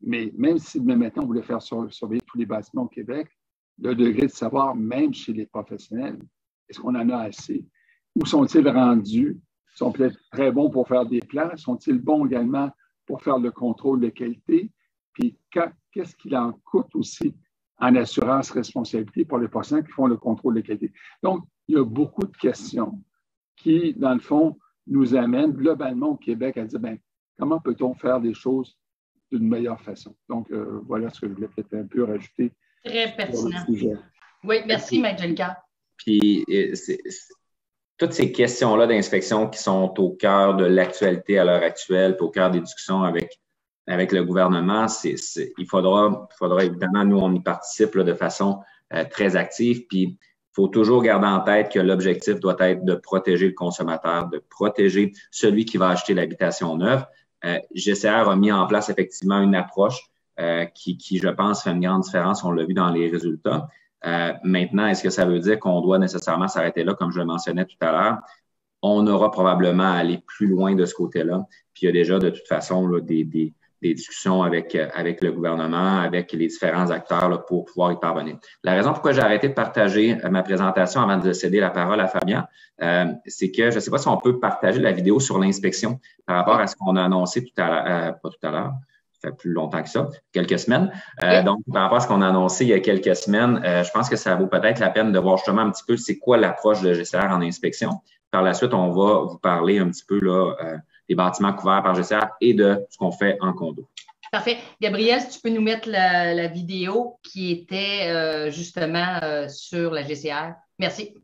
Mais même si demain matin, on voulait faire surveiller tous les bâtiments au Québec, le degré de savoir, même chez les professionnels, est-ce qu'on en a assez? Où sont-ils rendus? Sont-ils très bons pour faire des plans? Sont-ils bons également pour faire le contrôle de qualité? Puis qu'est-ce qu'il en coûte aussi en assurance responsabilité pour les personnes qui font le contrôle de qualité? Donc, il y a beaucoup de questions qui, dans le fond, nous amènent globalement au Québec à dire, bien, comment peut-on faire des choses d'une meilleure façon? Donc, voilà ce que je voulais peut-être un peu rajouter. Très pertinent. Oui, merci, Maître Jolicoeur. Puis, toutes ces questions-là d'inspection qui sont au cœur de l'actualité à l'heure actuelle, puis au cœur des discussions avec avec le gouvernement, il faudra évidemment, nous, on y participe là, de façon très active. Puis, il faut toujours garder en tête que l'objectif doit être de protéger le consommateur, de protéger celui qui va acheter l'habitation neuve. GCR a mis en place effectivement une approche qui, je pense, fait une grande différence. On l'a vu dans les résultats. Maintenant, est-ce que ça veut dire qu'on doit nécessairement s'arrêter là, comme je le mentionnais tout à l'heure? On aura probablement à aller plus loin de ce côté-là. Puis il y a déjà de toute façon là, des discussions avec le gouvernement, avec les différents acteurs là, pour pouvoir y parvenir. La raison pourquoi j'ai arrêté de partager ma présentation avant de céder la parole à Fabien, c'est que je ne sais pas si on peut partager la vidéo sur l'inspection par rapport à ce qu'on a annoncé pas tout à l'heure. Ça fait plus longtemps que ça, quelques semaines. Donc, par rapport à ce qu'on a annoncé il y a quelques semaines, je pense que ça vaut peut-être la peine de voir justement un petit peu c'est quoi l'approche de GCR en inspection. Par la suite, on va vous parler un petit peu là, des bâtiments couverts par GCR et de ce qu'on fait en condo. Parfait. Gabriel, si tu peux nous mettre la vidéo qui était justement sur la GCR. Merci.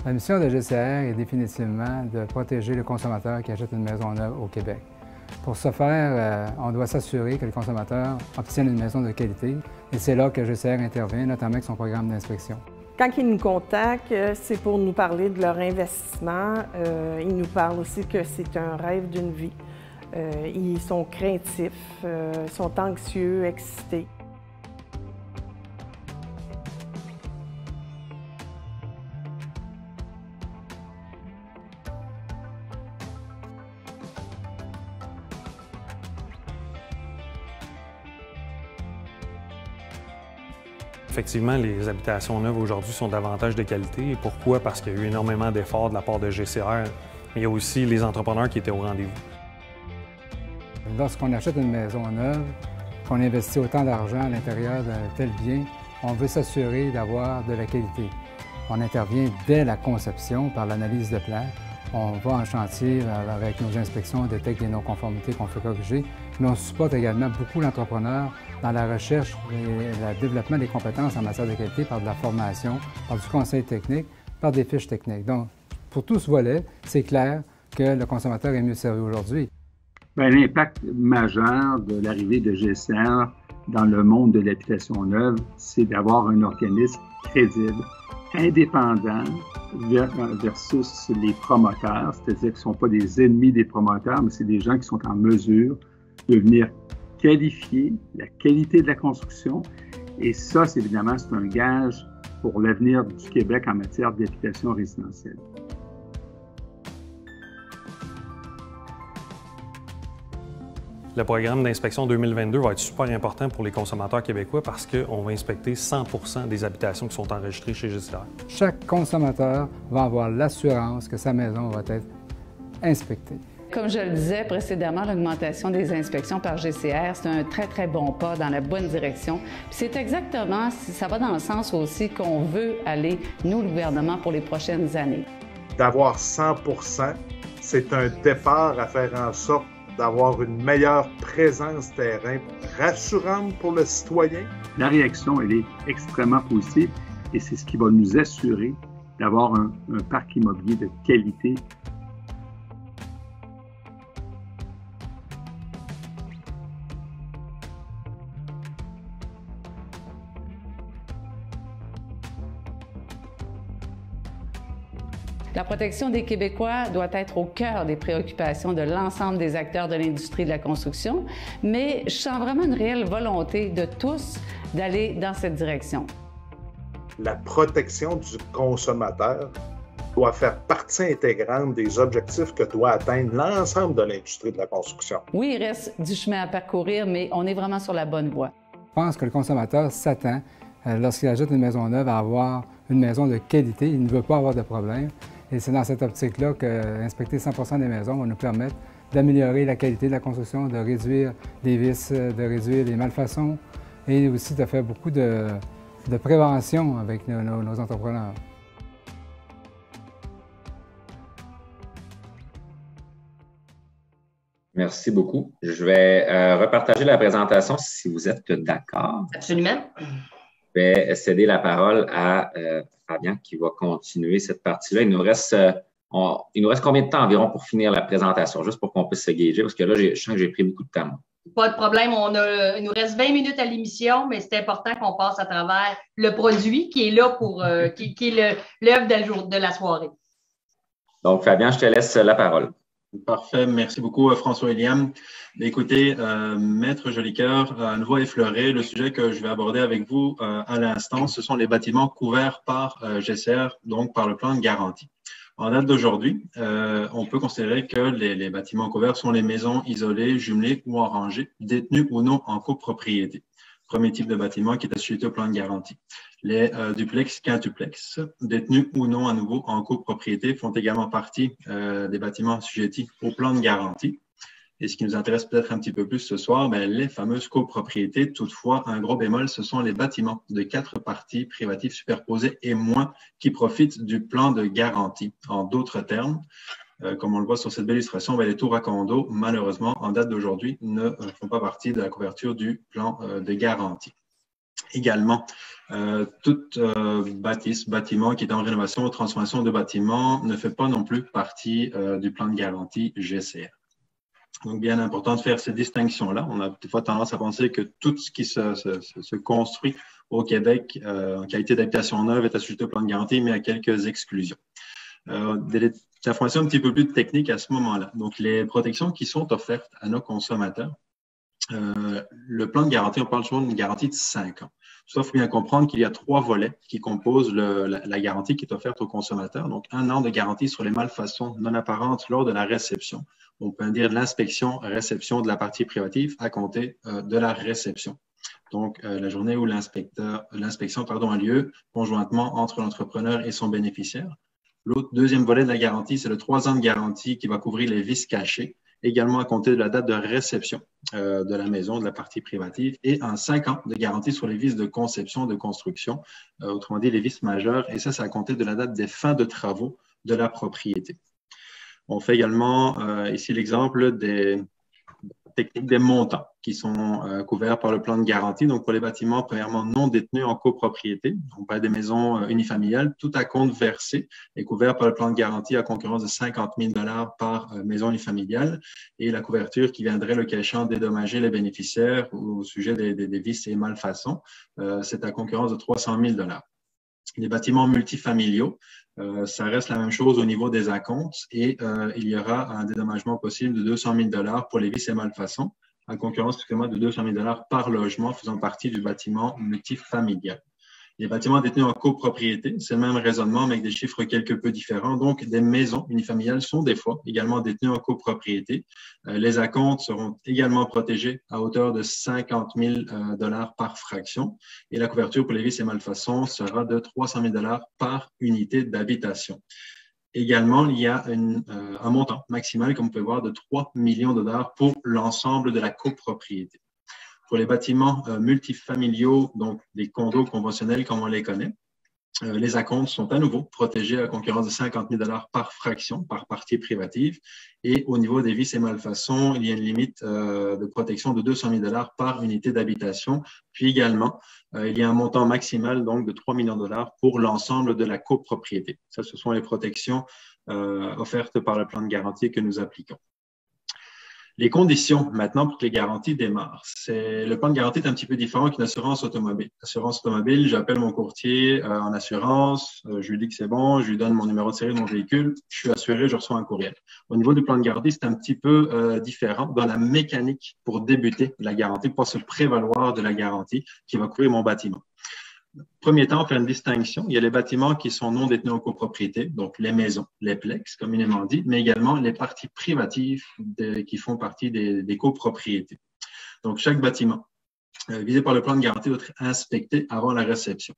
La mission de GCR est définitivement de protéger le consommateur qui achète une maison neuve au Québec. Pour ce faire, on doit s'assurer que le consommateur obtienne une maison de qualité et c'est là que GCR intervient, notamment avec son programme d'inspection. Quand ils nous contactent, c'est pour nous parler de leur investissement. Ils nous parlent aussi que c'est un rêve d'une vie. Ils sont craintifs, sont anxieux, excités. Effectivement, les habitations neuves aujourd'hui sont davantage de qualité. Et pourquoi? Parce qu'il y a eu énormément d'efforts de la part de GCR, mais il y a aussi les entrepreneurs qui étaient au rendez-vous. Lorsqu'on achète une maison neuve, qu'on investit autant d'argent à l'intérieur d'un tel bien, on veut s'assurer d'avoir de la qualité. On intervient dès la conception par l'analyse de plan. On va en chantier avec nos inspections, on détecte les non-conformités qu'on fait corriger, mais on supporte également beaucoup l'entrepreneur dans la recherche et le développement des compétences en matière de qualité par de la formation, par du conseil technique, par des fiches techniques. Donc, pour tout ce volet, c'est clair que le consommateur est mieux servi aujourd'hui. L'impact majeur de l'arrivée de GCR dans le monde de l'habitation neuve, c'est d'avoir un organisme crédible, indépendant versus les promoteurs, c'est-à-dire qu'ils ne sont pas des ennemis des promoteurs, mais c'est des gens qui sont en mesure de venir qualifier la qualité de la construction. Et ça, c'est évidemment, c'est un gage pour l'avenir du Québec en matière d'habitation résidentielle. Le programme d'inspection 2022 va être super important pour les consommateurs québécois parce qu'on va inspecter 100% des habitations qui sont enregistrées chez GCR. Chaque consommateur va avoir l'assurance que sa maison va être inspectée. Comme je le disais précédemment, l'augmentation des inspections par GCR, c'est un très, très bon pas dans la bonne direction. C'est exactement, ça va dans le sens aussi qu'on veut aller, nous, le gouvernement, pour les prochaines années. D'avoir 100%, c'est un départ à faire en sorte d'avoir une meilleure présence terrain rassurante pour le citoyen. La réaction, elle est extrêmement positive et c'est ce qui va nous assurer d'avoir un parc immobilier de qualité. La protection des Québécois doit être au cœur des préoccupations de l'ensemble des acteurs de l'industrie de la construction, mais je sens vraiment une réelle volonté de tous d'aller dans cette direction. La protection du consommateur doit faire partie intégrante des objectifs que doit atteindre l'ensemble de l'industrie de la construction. Oui, il reste du chemin à parcourir, mais on est vraiment sur la bonne voie. Je pense que le consommateur s'attend, lorsqu'il achète une maison neuve, à avoir une maison de qualité. Il ne veut pas avoir de problème. Et c'est dans cette optique-là qu'inspecter 100% des maisons va nous permettre d'améliorer la qualité de la construction, de réduire les vices, de réduire les malfaçons et aussi de faire beaucoup de prévention avec nos entrepreneurs. Merci beaucoup. Je vais repartager la présentation si vous êtes d'accord. Absolument. vais céder la parole à Fabien qui va continuer cette partie-là. Il nous reste combien de temps environ pour finir la présentation, juste pour qu'on puisse se gager, parce que là, je sens que j'ai pris beaucoup de temps. Pas de problème. Il nous reste 20 minutes à l'émission, mais c'est important qu'on passe à travers le produit qui est là pour qui est l'œuvre de la soirée. Donc, Fabien, je te laisse la parole. Parfait. Merci beaucoup, François-William. Écoutez, Maître Jolicoeur a à nouveau effleuré le sujet que je vais aborder avec vous à l'instant. Ce sont les bâtiments couverts par GCR, donc par le plan de garantie. En date d'aujourd'hui, on peut considérer que les bâtiments couverts sont les maisons isolées, jumelées ou en rangée, détenues ou non en copropriété. Premier type de bâtiment qui est assujetti au plan de garantie. Les duplex, quintuplex, détenus ou non à nouveau en copropriété, font également partie des bâtiments assujettis au plan de garantie. Et ce qui nous intéresse peut-être un petit peu plus ce soir, les fameuses copropriétés. Toutefois, un gros bémol, ce sont les bâtiments de 4 parties privatives superposées et moins qui profitent du plan de garantie. En d'autres termes, comme on le voit sur cette belle illustration, les tours à condos, malheureusement, en date d'aujourd'hui, ne font pas partie de la couverture du plan de garantie. Également, toute bâtiment qui est en rénovation ou transformation de bâtiment ne fait pas non plus partie du plan de garantie GCR. Donc, bien important de faire ces distinctions-là. On a des fois tendance à penser que tout ce qui se construit au Québec en qualité d'habitation neuve est assujetti au plan de garantie, mais à quelques exclusions. Des informations un petit peu plus techniques à ce moment-là. Donc, les protections qui sont offertes à nos consommateurs, le plan de garantie, on parle souvent d'une garantie de 5 ans. Sauf qu'il faut bien comprendre qu'il y a 3 volets qui composent la garantie qui est offerte aux consommateurs. Donc, 1 an de garantie sur les malfaçons non apparentes lors de la réception. On peut dire de l'inspection-réception de la partie privative à compter de la réception. Donc, la journée où l'inspection a lieu conjointement entre l'entrepreneur et son bénéficiaire. L'autre deuxième volet de la garantie, c'est le 3 ans de garantie qui va couvrir les vices cachés, également à compter de la date de réception de la maison, de la partie privative, et un 5 ans de garantie sur les vices de conception, de construction, autrement dit les vices majeurs, et ça, c'est à compter de la date des fins de travaux de la propriété. On fait également ici l'exemple des techniques des montants qui sont couverts par le plan de garantie. Donc, pour les bâtiments, premièrement, non détenus en copropriété, on parle des maisons unifamiliales, tout à compte versé est couvert par le plan de garantie à concurrence de 50 000 $ par maison unifamiliale et la couverture qui viendrait, le cas échéant, dédommager les bénéficiaires au sujet des vices et malfaçons, c'est à concurrence de 300 000 $. Les bâtiments multifamiliaux, ça reste la même chose au niveau des acomptes et il y aura un dédommagement possible de 200 000 $ pour les vices et malfaçons, à concurrence de 200 000 $ par logement faisant partie du bâtiment multifamilial. Les bâtiments détenus en copropriété, c'est le même raisonnement, mais avec des chiffres quelque peu différents. Donc, des maisons unifamiliales sont des fois également détenues en copropriété. Les acomptes seront également protégés à hauteur de 50 000 $ par fraction. Et la couverture pour les vices et malfaçons sera de 300 000 $ par unité d'habitation. Également, il y a un montant maximal, comme vous pouvez voir, de 3 millions de $ pour l'ensemble de la copropriété. Pour les bâtiments multifamiliaux, donc des condos conventionnels comme on les connaît, les acomptes sont à nouveau protégés à concurrence de 50 000 $ par fraction, par partie privative. Et au niveau des vices et malfaçons, il y a une limite de protection de 200 000 $ par unité d'habitation. Puis également, il y a un montant maximal donc de 3 millions de $ pour l'ensemble de la copropriété. Ça, ce sont les protections offertes par le plan de garantie que nous appliquons. Les conditions maintenant pour que les garanties démarrent. Le plan de garantie est un petit peu différent qu'une assurance automobile. Assurance automobile, j'appelle mon courtier en assurance, je lui dis que c'est bon, je lui donne mon numéro de série de mon véhicule, je suis assuré, je reçois un courriel. Au niveau du plan de garantie, c'est un petit peu différent dans la mécanique pour débuter la garantie, pour se prévaloir de la garantie qui va couvrir mon bâtiment. Premier temps, on fait une distinction. Il y a les bâtiments qui sont non détenus en copropriété, donc les maisons, les plex, communément dit, mais également les parties privatives qui font partie des copropriétés. Donc, chaque bâtiment visé par le plan de garantie doit être inspecté avant la réception.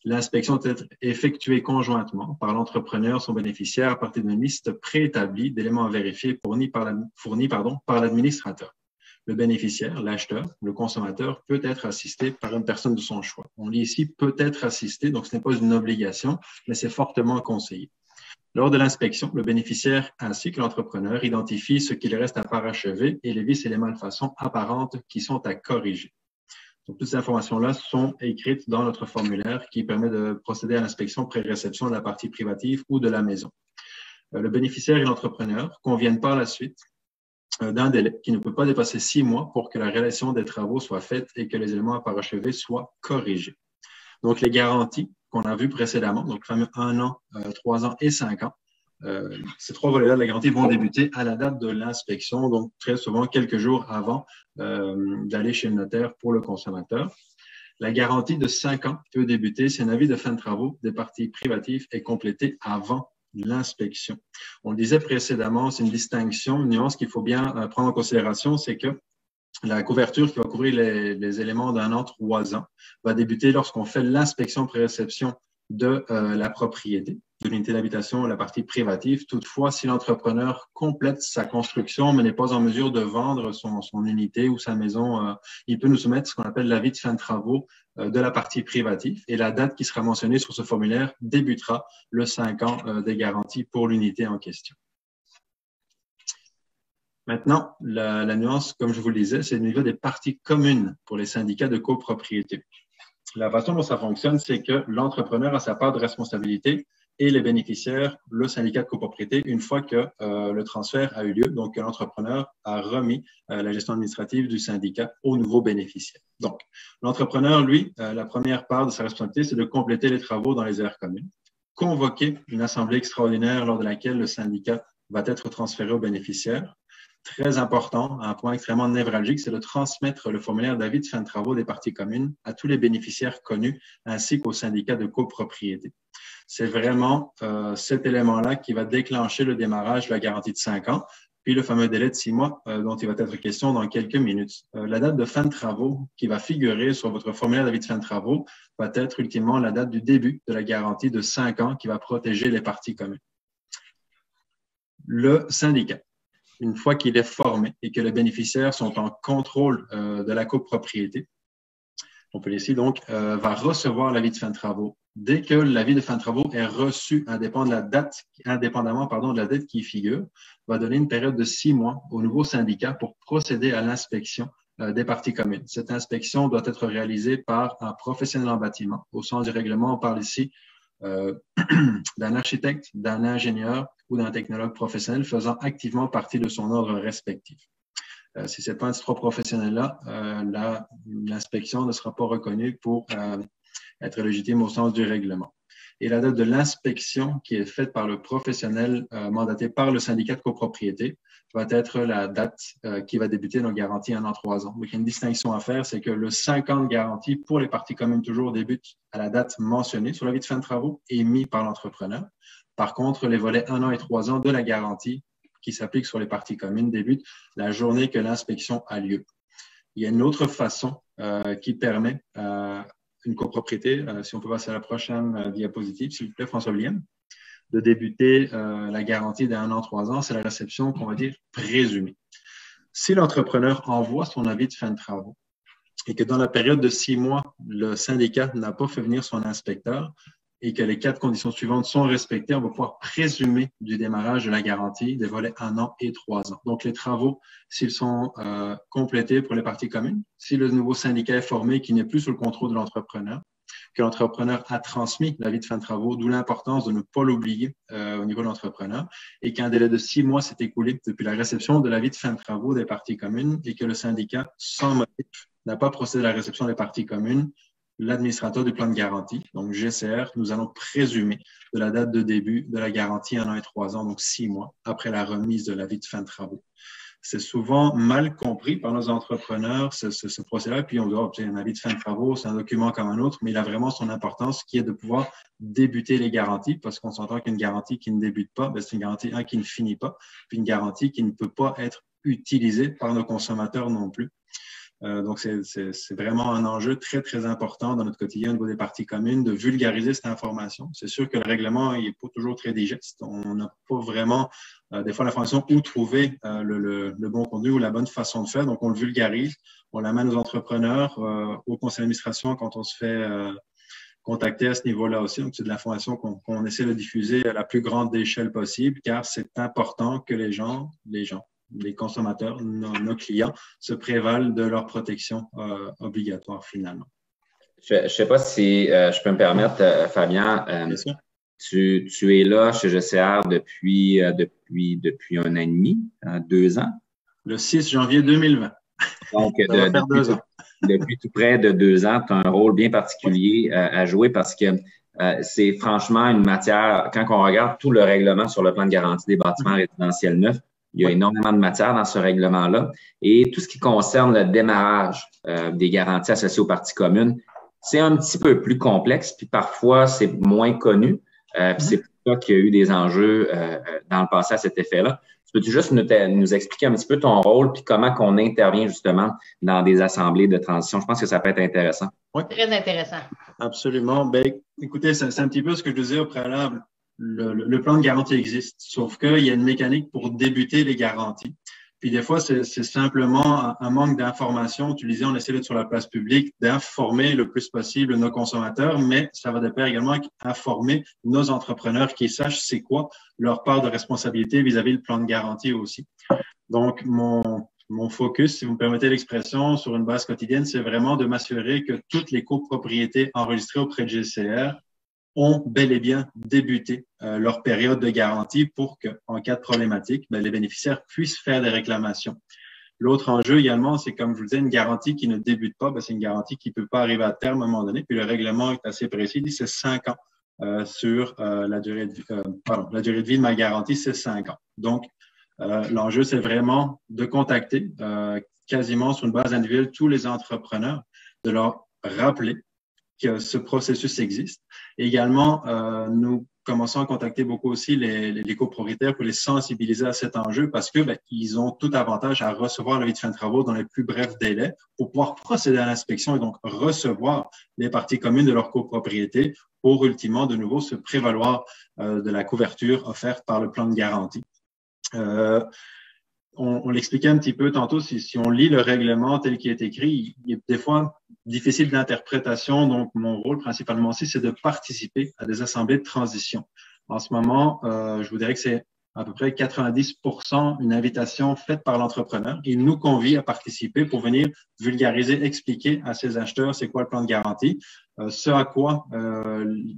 L'inspection doit être effectuée conjointement par l'entrepreneur, son bénéficiaire, à partir d'une liste préétablie d'éléments à vérifier fournis par l'administrateur. Le bénéficiaire, l'acheteur, le consommateur peut être assisté par une personne de son choix. On lit ici peut être assisté, donc ce n'est pas une obligation, mais c'est fortement conseillé. Lors de l'inspection, le bénéficiaire ainsi que l'entrepreneur identifient ce qu'il reste à parachever et les vices et les malfaçons apparentes qui sont à corriger. Donc, toutes ces informations-là sont écrites dans notre formulaire qui permet de procéder à l'inspection pré-réception de la partie privative ou de la maison. Le bénéficiaire et l'entrepreneur conviennent par la suite d'un délai qui ne peut pas dépasser 6 mois pour que la réalisation des travaux soit faite et que les éléments à parachever soient corrigés. Donc, les garanties qu'on a vues précédemment, donc le fameux 1 an, 3 ans et 5 ans, ces 3 volets-là de la garantie vont débuter à la date de l'inspection, donc très souvent quelques jours avant d'aller chez le notaire pour le consommateur. La garantie de 5 ans peut débuter si un avis de fin de travaux des parties privatives est complété avant l'inspection. On le disait précédemment, c'est une distinction, une nuance qu'il faut bien prendre en considération, c'est que la couverture qui va couvrir les éléments d'1 an, 3 ans va débuter lorsqu'on fait l'inspection pré-réception de la propriété, de l'unité d'habitation, la partie privative. Toutefois, si l'entrepreneur complète sa construction mais n'est pas en mesure de vendre son unité ou sa maison, il peut nous soumettre ce qu'on appelle l'avis de fin de travaux de la partie privative et la date qui sera mentionnée sur ce formulaire débutera le 5 ans des garanties pour l'unité en question. Maintenant, la nuance, comme je vous le disais, c'est au niveau des parties communes pour les syndicats de copropriété. La façon dont ça fonctionne, c'est que l'entrepreneur a sa part de responsabilité et les bénéficiaires, le syndicat de copropriété, une fois que le transfert a eu lieu, donc que l'entrepreneur a remis la gestion administrative du syndicat au nouveau bénéficiaire. Donc, l'entrepreneur, lui, la première part de sa responsabilité, c'est de compléter les travaux dans les aires communes, convoquer une assemblée extraordinaire lors de laquelle le syndicat va être transféré au bénéficiaire. Très important, un point extrêmement névralgique, c'est de transmettre le formulaire d'avis de fin de travaux des parties communes à tous les bénéficiaires connus ainsi qu'aux syndicats de copropriété. C'est vraiment cet élément-là qui va déclencher le démarrage de la garantie de 5 ans, puis le fameux délai de 6 mois dont il va être question dans quelques minutes. La date de fin de travaux qui va figurer sur votre formulaire d'avis de fin de travaux va être ultimement la date du début de la garantie de 5 ans qui va protéger les parties communes. Le syndicat, une fois qu'il est formé et que les bénéficiaires sont en contrôle de la copropriété, on peut ici donc, va recevoir l'avis de fin de travaux. Dès que l'avis de fin de travaux est reçu, indépendamment de la date qui y figure, va donner une période de 6 mois au nouveau syndicat pour procéder à l'inspection des parties communes. Cette inspection doit être réalisée par un professionnel en bâtiment. Au sens du règlement, on parle ici d'un architecte, d'un ingénieur ou d'un technologue professionnel faisant activement partie de son ordre respectif. Si ce n'est pas un titre professionnel-là, l'inspection ne sera pas reconnue pour être légitime au sens du règlement. Et la date de l'inspection qui est faite par le professionnel mandaté par le syndicat de copropriété va être la date qui va débuter nos garanties 1 an, 3 ans. Donc, il y a une distinction à faire, c'est que le 5 ans de garantie pour les parties communes toujours débute à la date mentionnée sur l'avis de fin de travaux émis par l'entrepreneur. Par contre, les volets 1 an et 3 ans de la garantie qui s'appliquent sur les parties communes débutent la journée que l'inspection a lieu. Il y a une autre façon qui permet une copropriété, si on peut passer à la prochaine diapositive, s'il vous plaît, François-William, de débuter la garantie d'1 an, 3 ans, c'est la réception qu'on va dire présumée. Si l'entrepreneur envoie son avis de fin de travaux et que dans la période de 6 mois, le syndicat n'a pas fait venir son inspecteur et que les 4 conditions suivantes sont respectées, on va pouvoir présumer du démarrage de la garantie des volets 1 an et 3 ans. Donc, les travaux, s'ils sont complétés pour les parties communes, si le nouveau syndicat est formé qui n'est plus sous le contrôle de l'entrepreneur, que l'entrepreneur a transmis l'avis de fin de travaux, d'où l'importance de ne pas l'oublier au niveau de l'entrepreneur, et qu'un délai de 6 mois s'est écoulé depuis la réception de l'avis de fin de travaux des parties communes et que le syndicat, sans motif, n'a pas procédé à la réception des parties communes, l'administrateur du plan de garantie, donc GCR, nous allons présumer de la date de début de la garantie 1 an et 3 ans, donc 6 mois après la remise de l'avis de fin de travaux. C'est souvent mal compris par nos entrepreneurs, ce procédé-là, puis on doit obtenir un avis de fin de travaux, c'est un document comme un autre, mais il a vraiment son importance qui est de pouvoir débuter les garanties, parce qu'on s'entend qu'une garantie qui ne débute pas, c'est une garantie qui ne finit pas, puis une garantie qui ne peut pas être utilisée par nos consommateurs non plus. Donc, c'est vraiment un enjeu très, très important dans notre quotidien au niveau des parties communes de vulgariser cette information. C'est sûr que le règlement n'est pas toujours très digeste. On n'a pas vraiment, des fois, l'information où trouver le bon contenu ou la bonne façon de faire. Donc, on le vulgarise, on l'amène aux entrepreneurs, au conseil d'administration quand on se fait contacter à ce niveau-là aussi. Donc, c'est de l'information qu'on essaie de diffuser à la plus grande échelle possible car c'est important que les gens, les consommateurs, nos clients, se prévalent de leur protection obligatoire finalement. Je ne sais pas si je peux me permettre, Fabien. Bien sûr. Tu es là chez GCR depuis 1 an et demi, 2 ans. Le 6 janvier 2020. Donc, depuis tout près de 2 ans, tu as un rôle bien particulier à jouer parce que c'est franchement une matière, quand on regarde tout le règlement sur le plan de garantie des bâtiments résidentiels neufs, il y a énormément de matière dans ce règlement-là. Et tout ce qui concerne le démarrage des garanties associées aux parties communes, c'est un petit peu plus complexe, puis parfois c'est moins connu. Puis c'est pour ça qu'il y a eu des enjeux dans le passé à cet effet-là. Peux-tu juste nous expliquer un petit peu ton rôle puis comment qu'on intervient justement dans des assemblées de transition? Je pense que ça peut être intéressant. Oui. Très intéressant. Absolument. Ben, écoutez, c'est un petit peu ce que je disais au préalable. Le plan de garantie existe, sauf qu'il y a une mécanique pour débuter les garanties. Puis des fois, c'est simplement un manque d'information. Tu le disais, on essaie d'être sur la place publique, d'informer le plus possible nos consommateurs, mais ça va de pair également avec informer nos entrepreneurs qui sachent c'est quoi leur part de responsabilité vis-à-vis du plan de garantie aussi. Donc, mon focus, si vous me permettez l'expression, sur une base quotidienne, c'est vraiment de m'assurer que toutes les copropriétés enregistrées auprès de GCR ont bel et bien débuté leur période de garantie pour qu'en cas de problématique, les bénéficiaires puissent faire des réclamations. L'autre enjeu également, c'est comme je vous le disais, une garantie qui ne débute pas, c'est une garantie qui ne peut pas arriver à terme à un moment donné. Puis le règlement est assez précis, il dit c'est 5 ans sur la durée de vie de ma garantie, c'est 5 ans. Donc, l'enjeu, c'est vraiment de contacter quasiment sur une base individuelle tous les entrepreneurs, de leur rappeler que ce processus existe. Et également, nous commençons à contacter beaucoup aussi les copropriétaires pour les sensibiliser à cet enjeu parce que ils ont tout avantage à recevoir l'avis de fin de travaux dans les plus brefs délais pour pouvoir procéder à l'inspection et donc recevoir les parties communes de leur copropriété pour ultimement de nouveau se prévaloir de la couverture offerte par le plan de garantie. On l'expliquait un petit peu tantôt, si on lit le règlement tel qu'il est écrit, il est des fois difficile d'interprétation. Donc, mon rôle principalement aussi, c'est de participer à des assemblées de transition. En ce moment, je vous dirais que c'est à peu près 90% une invitation faite par l'entrepreneur. Il nous convie à participer pour venir vulgariser, expliquer à ses acheteurs c'est quoi le plan de garantie, ce à quoi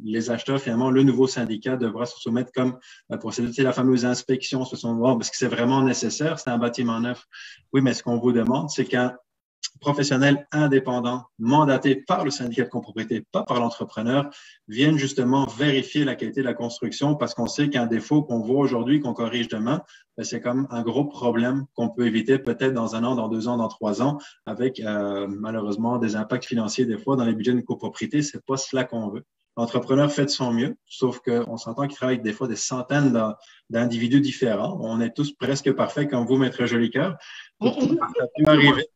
les acheteurs, finalement, le nouveau syndicat devra se soumettre comme procédure. C'est la fameuse inspection. Ce sont parce que c'est vraiment nécessaire, c'est un bâtiment neuf. Oui, mais ce qu'on vous demande, c'est qu'un professionnels indépendants, mandatés par le syndicat de copropriété, pas par l'entrepreneur, viennent justement vérifier la qualité de la construction parce qu'on sait qu'un défaut qu'on voit aujourd'hui, qu'on corrige demain, c'est comme un gros problème qu'on peut éviter peut-être dans 1 an, dans 2 ans, dans 3 ans, avec malheureusement des impacts financiers des fois dans les budgets de copropriété. C'est pas cela qu'on veut. L'entrepreneur fait de son mieux, sauf qu'on s'entend qu'il travaille avec des fois des centaines d'individus différents. On est tous presque parfaits comme vous, Maître Jolicoeur. Ça peut arriver.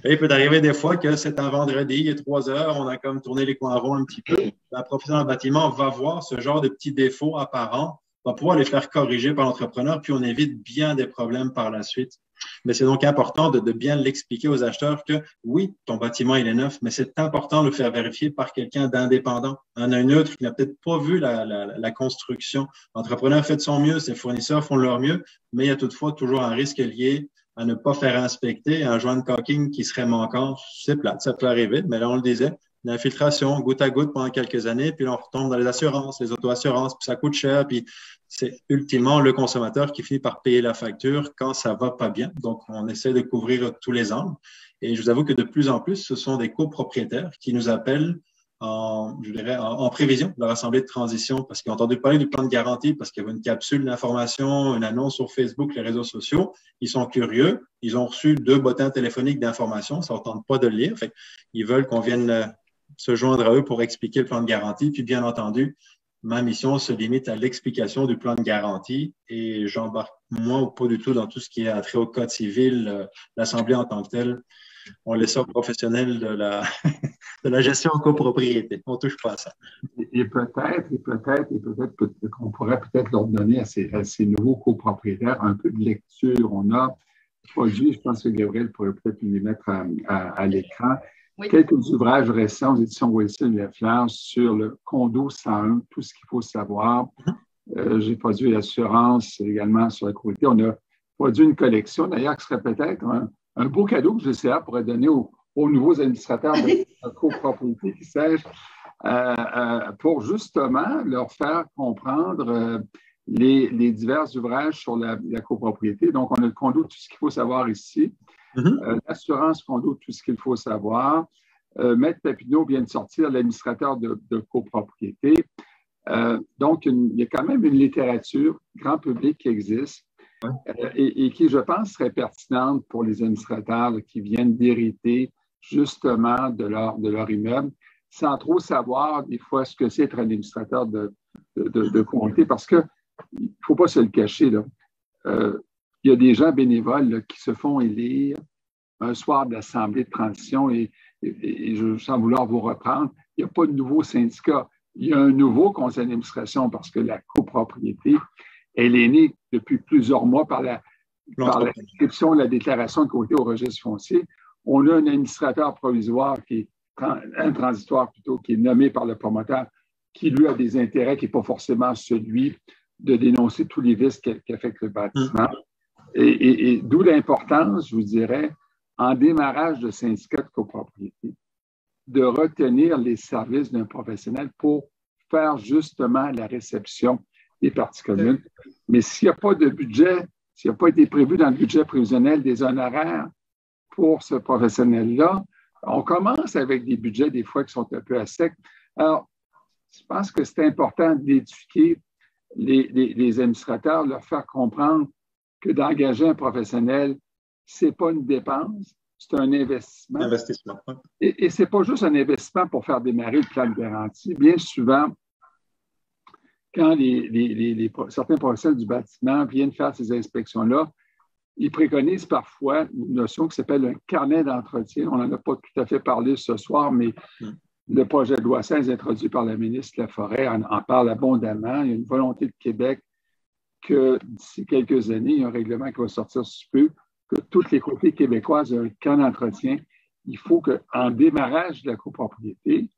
Il peut arriver des fois que c'est un vendredi, il est 3 heures, on a comme tourné les coins ronds un petit peu. La professionnel en bâtiment va voir ce genre de petits défauts apparents, va pouvoir les faire corriger par l'entrepreneur, puis on évite bien des problèmes par la suite. Mais c'est donc important de bien l'expliquer aux acheteurs que oui, ton bâtiment il est neuf, mais c'est important de le faire vérifier par quelqu'un d'indépendant, un neutre qui n'a peut-être pas vu la construction. L'entrepreneur fait de son mieux, ses fournisseurs font de leur mieux, mais il y a toutefois toujours un risque lié à ne pas faire inspecter un joint de caulking qui serait manquant. C'est plate, ça peut arriver, mais là on le disait, l'infiltration goutte à goutte pendant quelques années, puis là on retombe dans les assurances, les auto-assurances, puis ça coûte cher, puis c'est ultimement le consommateur qui finit par payer la facture quand ça va pas bien. Donc, on essaie de couvrir tous les angles. Et je vous avoue que de plus en plus, ce sont des copropriétaires qui nous appellent en prévision de leur assemblée de transition parce qu'ils ont entendu parler du plan de garantie, parce qu'il y avait une capsule d'information, une annonce sur Facebook, les réseaux sociaux. Ils sont curieux. Ils ont reçu 2 bottins téléphoniques d'information. Ça ne tente pas de le lire. Fait ils veulent qu'on vienne se joindre à eux pour expliquer le plan de garantie. Puis, bien entendu, ma mission se limite à l'explication du plan de garantie et j'embarque moi pas du tout dans tout ce qui est attrait au code civil, l'Assemblée en tant que telle. On laisse ça aux professionnels de la gestion en copropriété. On ne touche pas à ça. Et peut-être qu'on pourrait peut-être leur donner à ces nouveaux copropriétaires un peu de lecture. On a produit, je pense que Gabriel pourrait peut-être les mettre à l'écran. Oui. Quelques ouvrages récents aux éditions Wilson Lafleur sur le condo 101, tout ce qu'il faut savoir J'ai produit l'assurance également sur la côté. On a produit une collection, d'ailleurs, qui serait peut-être un beau cadeau que GCR pourrait donner aux nouveaux administrateurs de copropriété, qui sais-je, pour justement leur faire comprendre les divers ouvrages sur la copropriété. Donc, on a le condo, tout ce qu'il faut savoir ici. L'assurance condo, tout ce qu'il faut savoir. Maître Papineau vient de sortir l'administrateur de copropriété. Donc, il y a quand même une littérature grand public qui existe et qui, je pense, serait pertinente pour les administrateurs qui viennent d'hériter justement de leur immeuble, sans trop savoir des fois ce que c'est être administrateur de communauté, parce qu'il ne faut pas se le cacher, là. Il y a des gens bénévoles là, qui se font élire un soir de l'Assemblée de transition et sans vouloir vous reprendre, il n'y a pas de nouveau syndicat. Il y a un nouveau conseil d'administration parce que la copropriété, elle est née depuis plusieurs mois par l'inscription de la déclaration de côté au registre foncier. On a un administrateur provisoire un transitoire plutôt, qui est nommé par le promoteur, qui lui a des intérêts qui n'est pas forcément celui de dénoncer tous les vices qui affectent le bâtiment. Et d'où l'importance, je vous dirais, en démarrage de syndicat de copropriété, de retenir les services d'un professionnel pour faire justement la réception des parties communes. Mais s'il n'y a pas de budget, s'il n'y a pas été prévu dans le budget prévisionnel des honoraires pour ce professionnel-là, on commence avec des budgets des fois qui sont un peu à sec. Alors, je pense que c'est important d'éduquer les administrateurs, leur faire comprendre que d'engager un professionnel, ce n'est pas une dépense, c'est un investissement. Investissement. Et ce n'est pas juste un investissement pour faire démarrer le plan de garantie. Bien souvent, quand certains professionnels du bâtiment viennent faire ces inspections-là, ils préconisent parfois une notion qui s'appelle un carnet d'entretien. On n'en a pas tout à fait parlé ce soir, mais le projet de loi 16 introduit par la ministre Laforêt en parle abondamment. Il y a une volonté de Québec que d'ici quelques années, il y a un règlement qui va sortir sous peu, que toutes les copropriétés québécoises aient un carnet d'entretien. Il faut qu'en démarrage de la copropriété,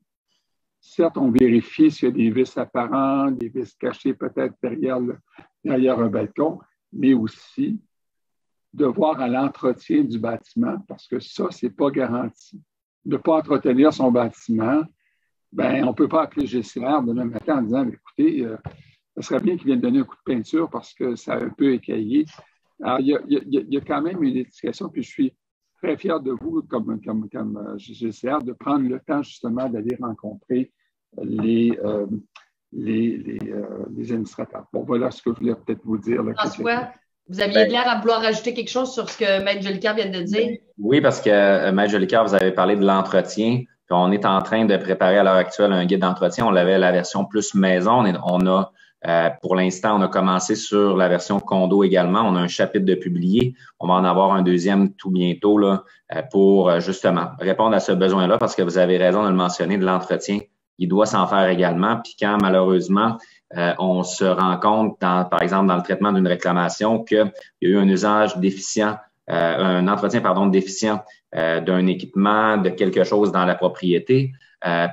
certes, on vérifie s'il y a des vices apparents, des vices cachés peut-être derrière un balcon, mais aussi de voir à l'entretien du bâtiment, parce que ça, ce n'est pas garanti. Ne pas entretenir son bâtiment, on ne peut pas appeler GCR demain matin en disant, écoutez, ça serait bien qu'il vienne donner un coup de peinture parce que ça a un peu écaillé. Alors, il y a quand même une éducation, puis je suis très fier de vous, comme GCR, de prendre le temps justement d'aller rencontrer les administrateurs. Bon, voilà ce que je voulais peut-être vous dire. Là, François, vous aviez l'air à vouloir rajouter quelque chose sur ce que Maître Jolicoeur vient de dire? Oui, parce que Maître Jolicoeur, vous avez parlé de l'entretien. On est en train de préparer à l'heure actuelle un guide d'entretien. On avait la version plus maison. Pour l'instant, on a commencé sur la version condo également. On a un chapitre de publié. On va en avoir un deuxième tout bientôt là, pour justement répondre à ce besoin-là, parce que vous avez raison de le mentionner, de l'entretien. Il doit s'en faire également. Puis quand, malheureusement, on se rend compte, par exemple, dans le traitement d'une réclamation, qu'il y a eu un usage déficient, un entretien, déficient d'un équipement, de quelque chose dans la propriété,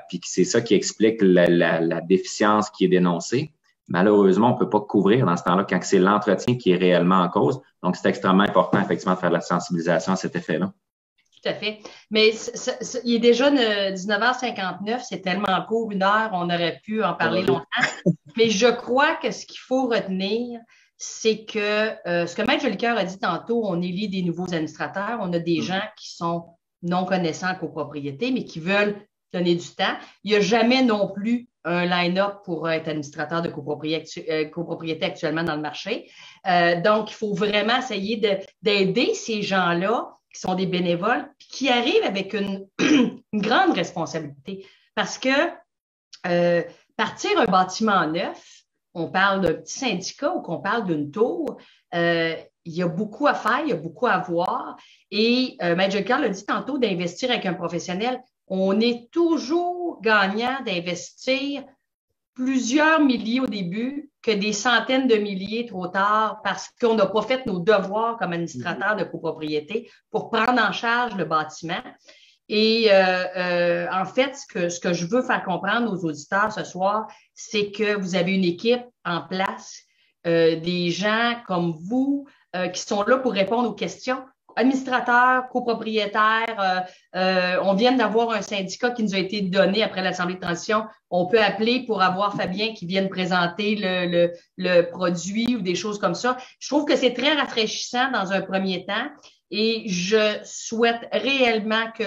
puis que c'est ça qui explique la déficience qui est dénoncée. Malheureusement, on ne peut pas couvrir dans ce temps-là quand c'est l'entretien qui est réellement en cause. Donc, c'est extrêmement important, effectivement, de faire de la sensibilisation à cet effet-là. Tout à fait. Mais il est déjà 19h59, c'est tellement court, 1 heure, on aurait pu en parler longtemps. Mais je crois que ce qu'il faut retenir, c'est que ce que Maître Jolicoeur a dit tantôt, on élit des nouveaux administrateurs, on a des gens qui sont non connaissants en copropriété, mais qui veulent donner du temps. Il n'y a jamais non plus un line-up pour être administrateur de copropriété actuellement dans le marché. Donc, il faut vraiment essayer d'aider ces gens-là qui sont des bénévoles, puis qui arrivent avec une grande responsabilité. Parce que partir un bâtiment neuf, on parle d'un petit syndicat ou qu'on parle d'une tour, il y a beaucoup à faire, il y a beaucoup à voir. Et Maître Jolicoeur l'a dit tantôt, d'investir avec un professionnel, on est toujours gagnant d'investir plusieurs milliers au début que des centaines de milliers trop tard parce qu'on n'a pas fait nos devoirs comme administrateur de copropriété pour prendre en charge le bâtiment. Et en fait, ce que je veux faire comprendre aux auditeurs ce soir, c'est que vous avez une équipe en place, des gens comme vous qui sont là pour répondre aux questions. Administrateurs, copropriétaires, on vient d'avoir un syndicat qui nous a été donné après l'Assemblée de transition. On peut appeler pour avoir Fabien qui vienne présenter le produit ou des choses comme ça. Je trouve que c'est très rafraîchissant dans un premier temps et je souhaite réellement que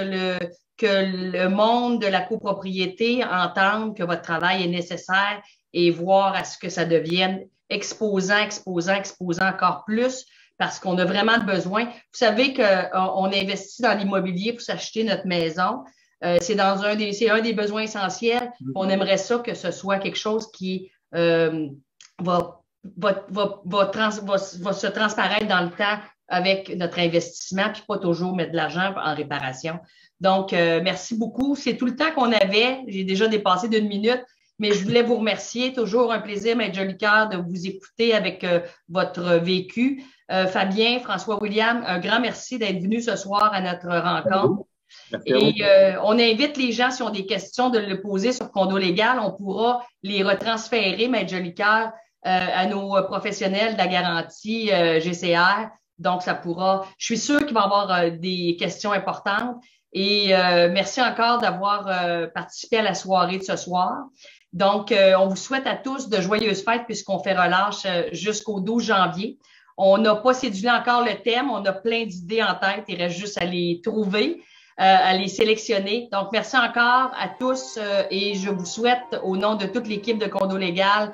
le monde de la copropriété entende que votre travail est nécessaire et voir à ce que ça devienne exposant encore plus, parce qu'on a vraiment besoin. Vous savez qu'on investit dans l'immobilier pour s'acheter notre maison. C'est un des besoins essentiels. On aimerait ça que ce soit quelque chose qui va se transparaître dans le temps avec notre investissement, puis pas toujours mettre de l'argent en réparation. Donc, merci beaucoup. C'est tout le temps qu'on avait. J'ai déjà dépassé d'1 minute. Mais je voulais vous remercier. Toujours un plaisir, Maître Jolicoeur, de vous écouter avec votre vécu. Fabien, François-William, un grand merci d'être venu ce soir à notre rencontre. Et on invite les gens, si ont des questions, de le poser sur Condo Légal. On pourra les retransférer, Maître Jolicoeur, à nos professionnels de la garantie GCR. Donc, ça pourra... Je suis sûre qu'il va y avoir des questions importantes. Et merci encore d'avoir participé à la soirée de ce soir. Donc, on vous souhaite à tous de joyeuses fêtes puisqu'on fait relâche jusqu'au 12 janvier. On n'a pas cédulé encore le thème, on a plein d'idées en tête, il reste juste à les trouver, à les sélectionner. Donc, merci encore à tous et je vous souhaite, au nom de toute l'équipe de Condo Légal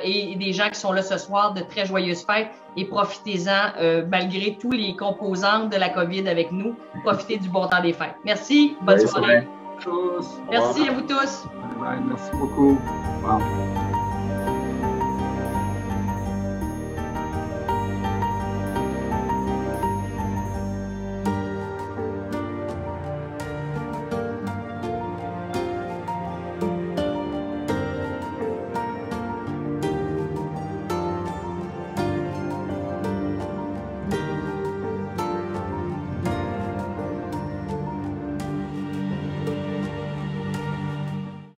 et des gens qui sont là ce soir, de très joyeuses fêtes et profitez-en malgré tous les composantes de la COVID avec nous. Profitez du bon temps des fêtes. Merci, bonne soirée. Merci à vous tous. Bye bye, merci beaucoup. Wow.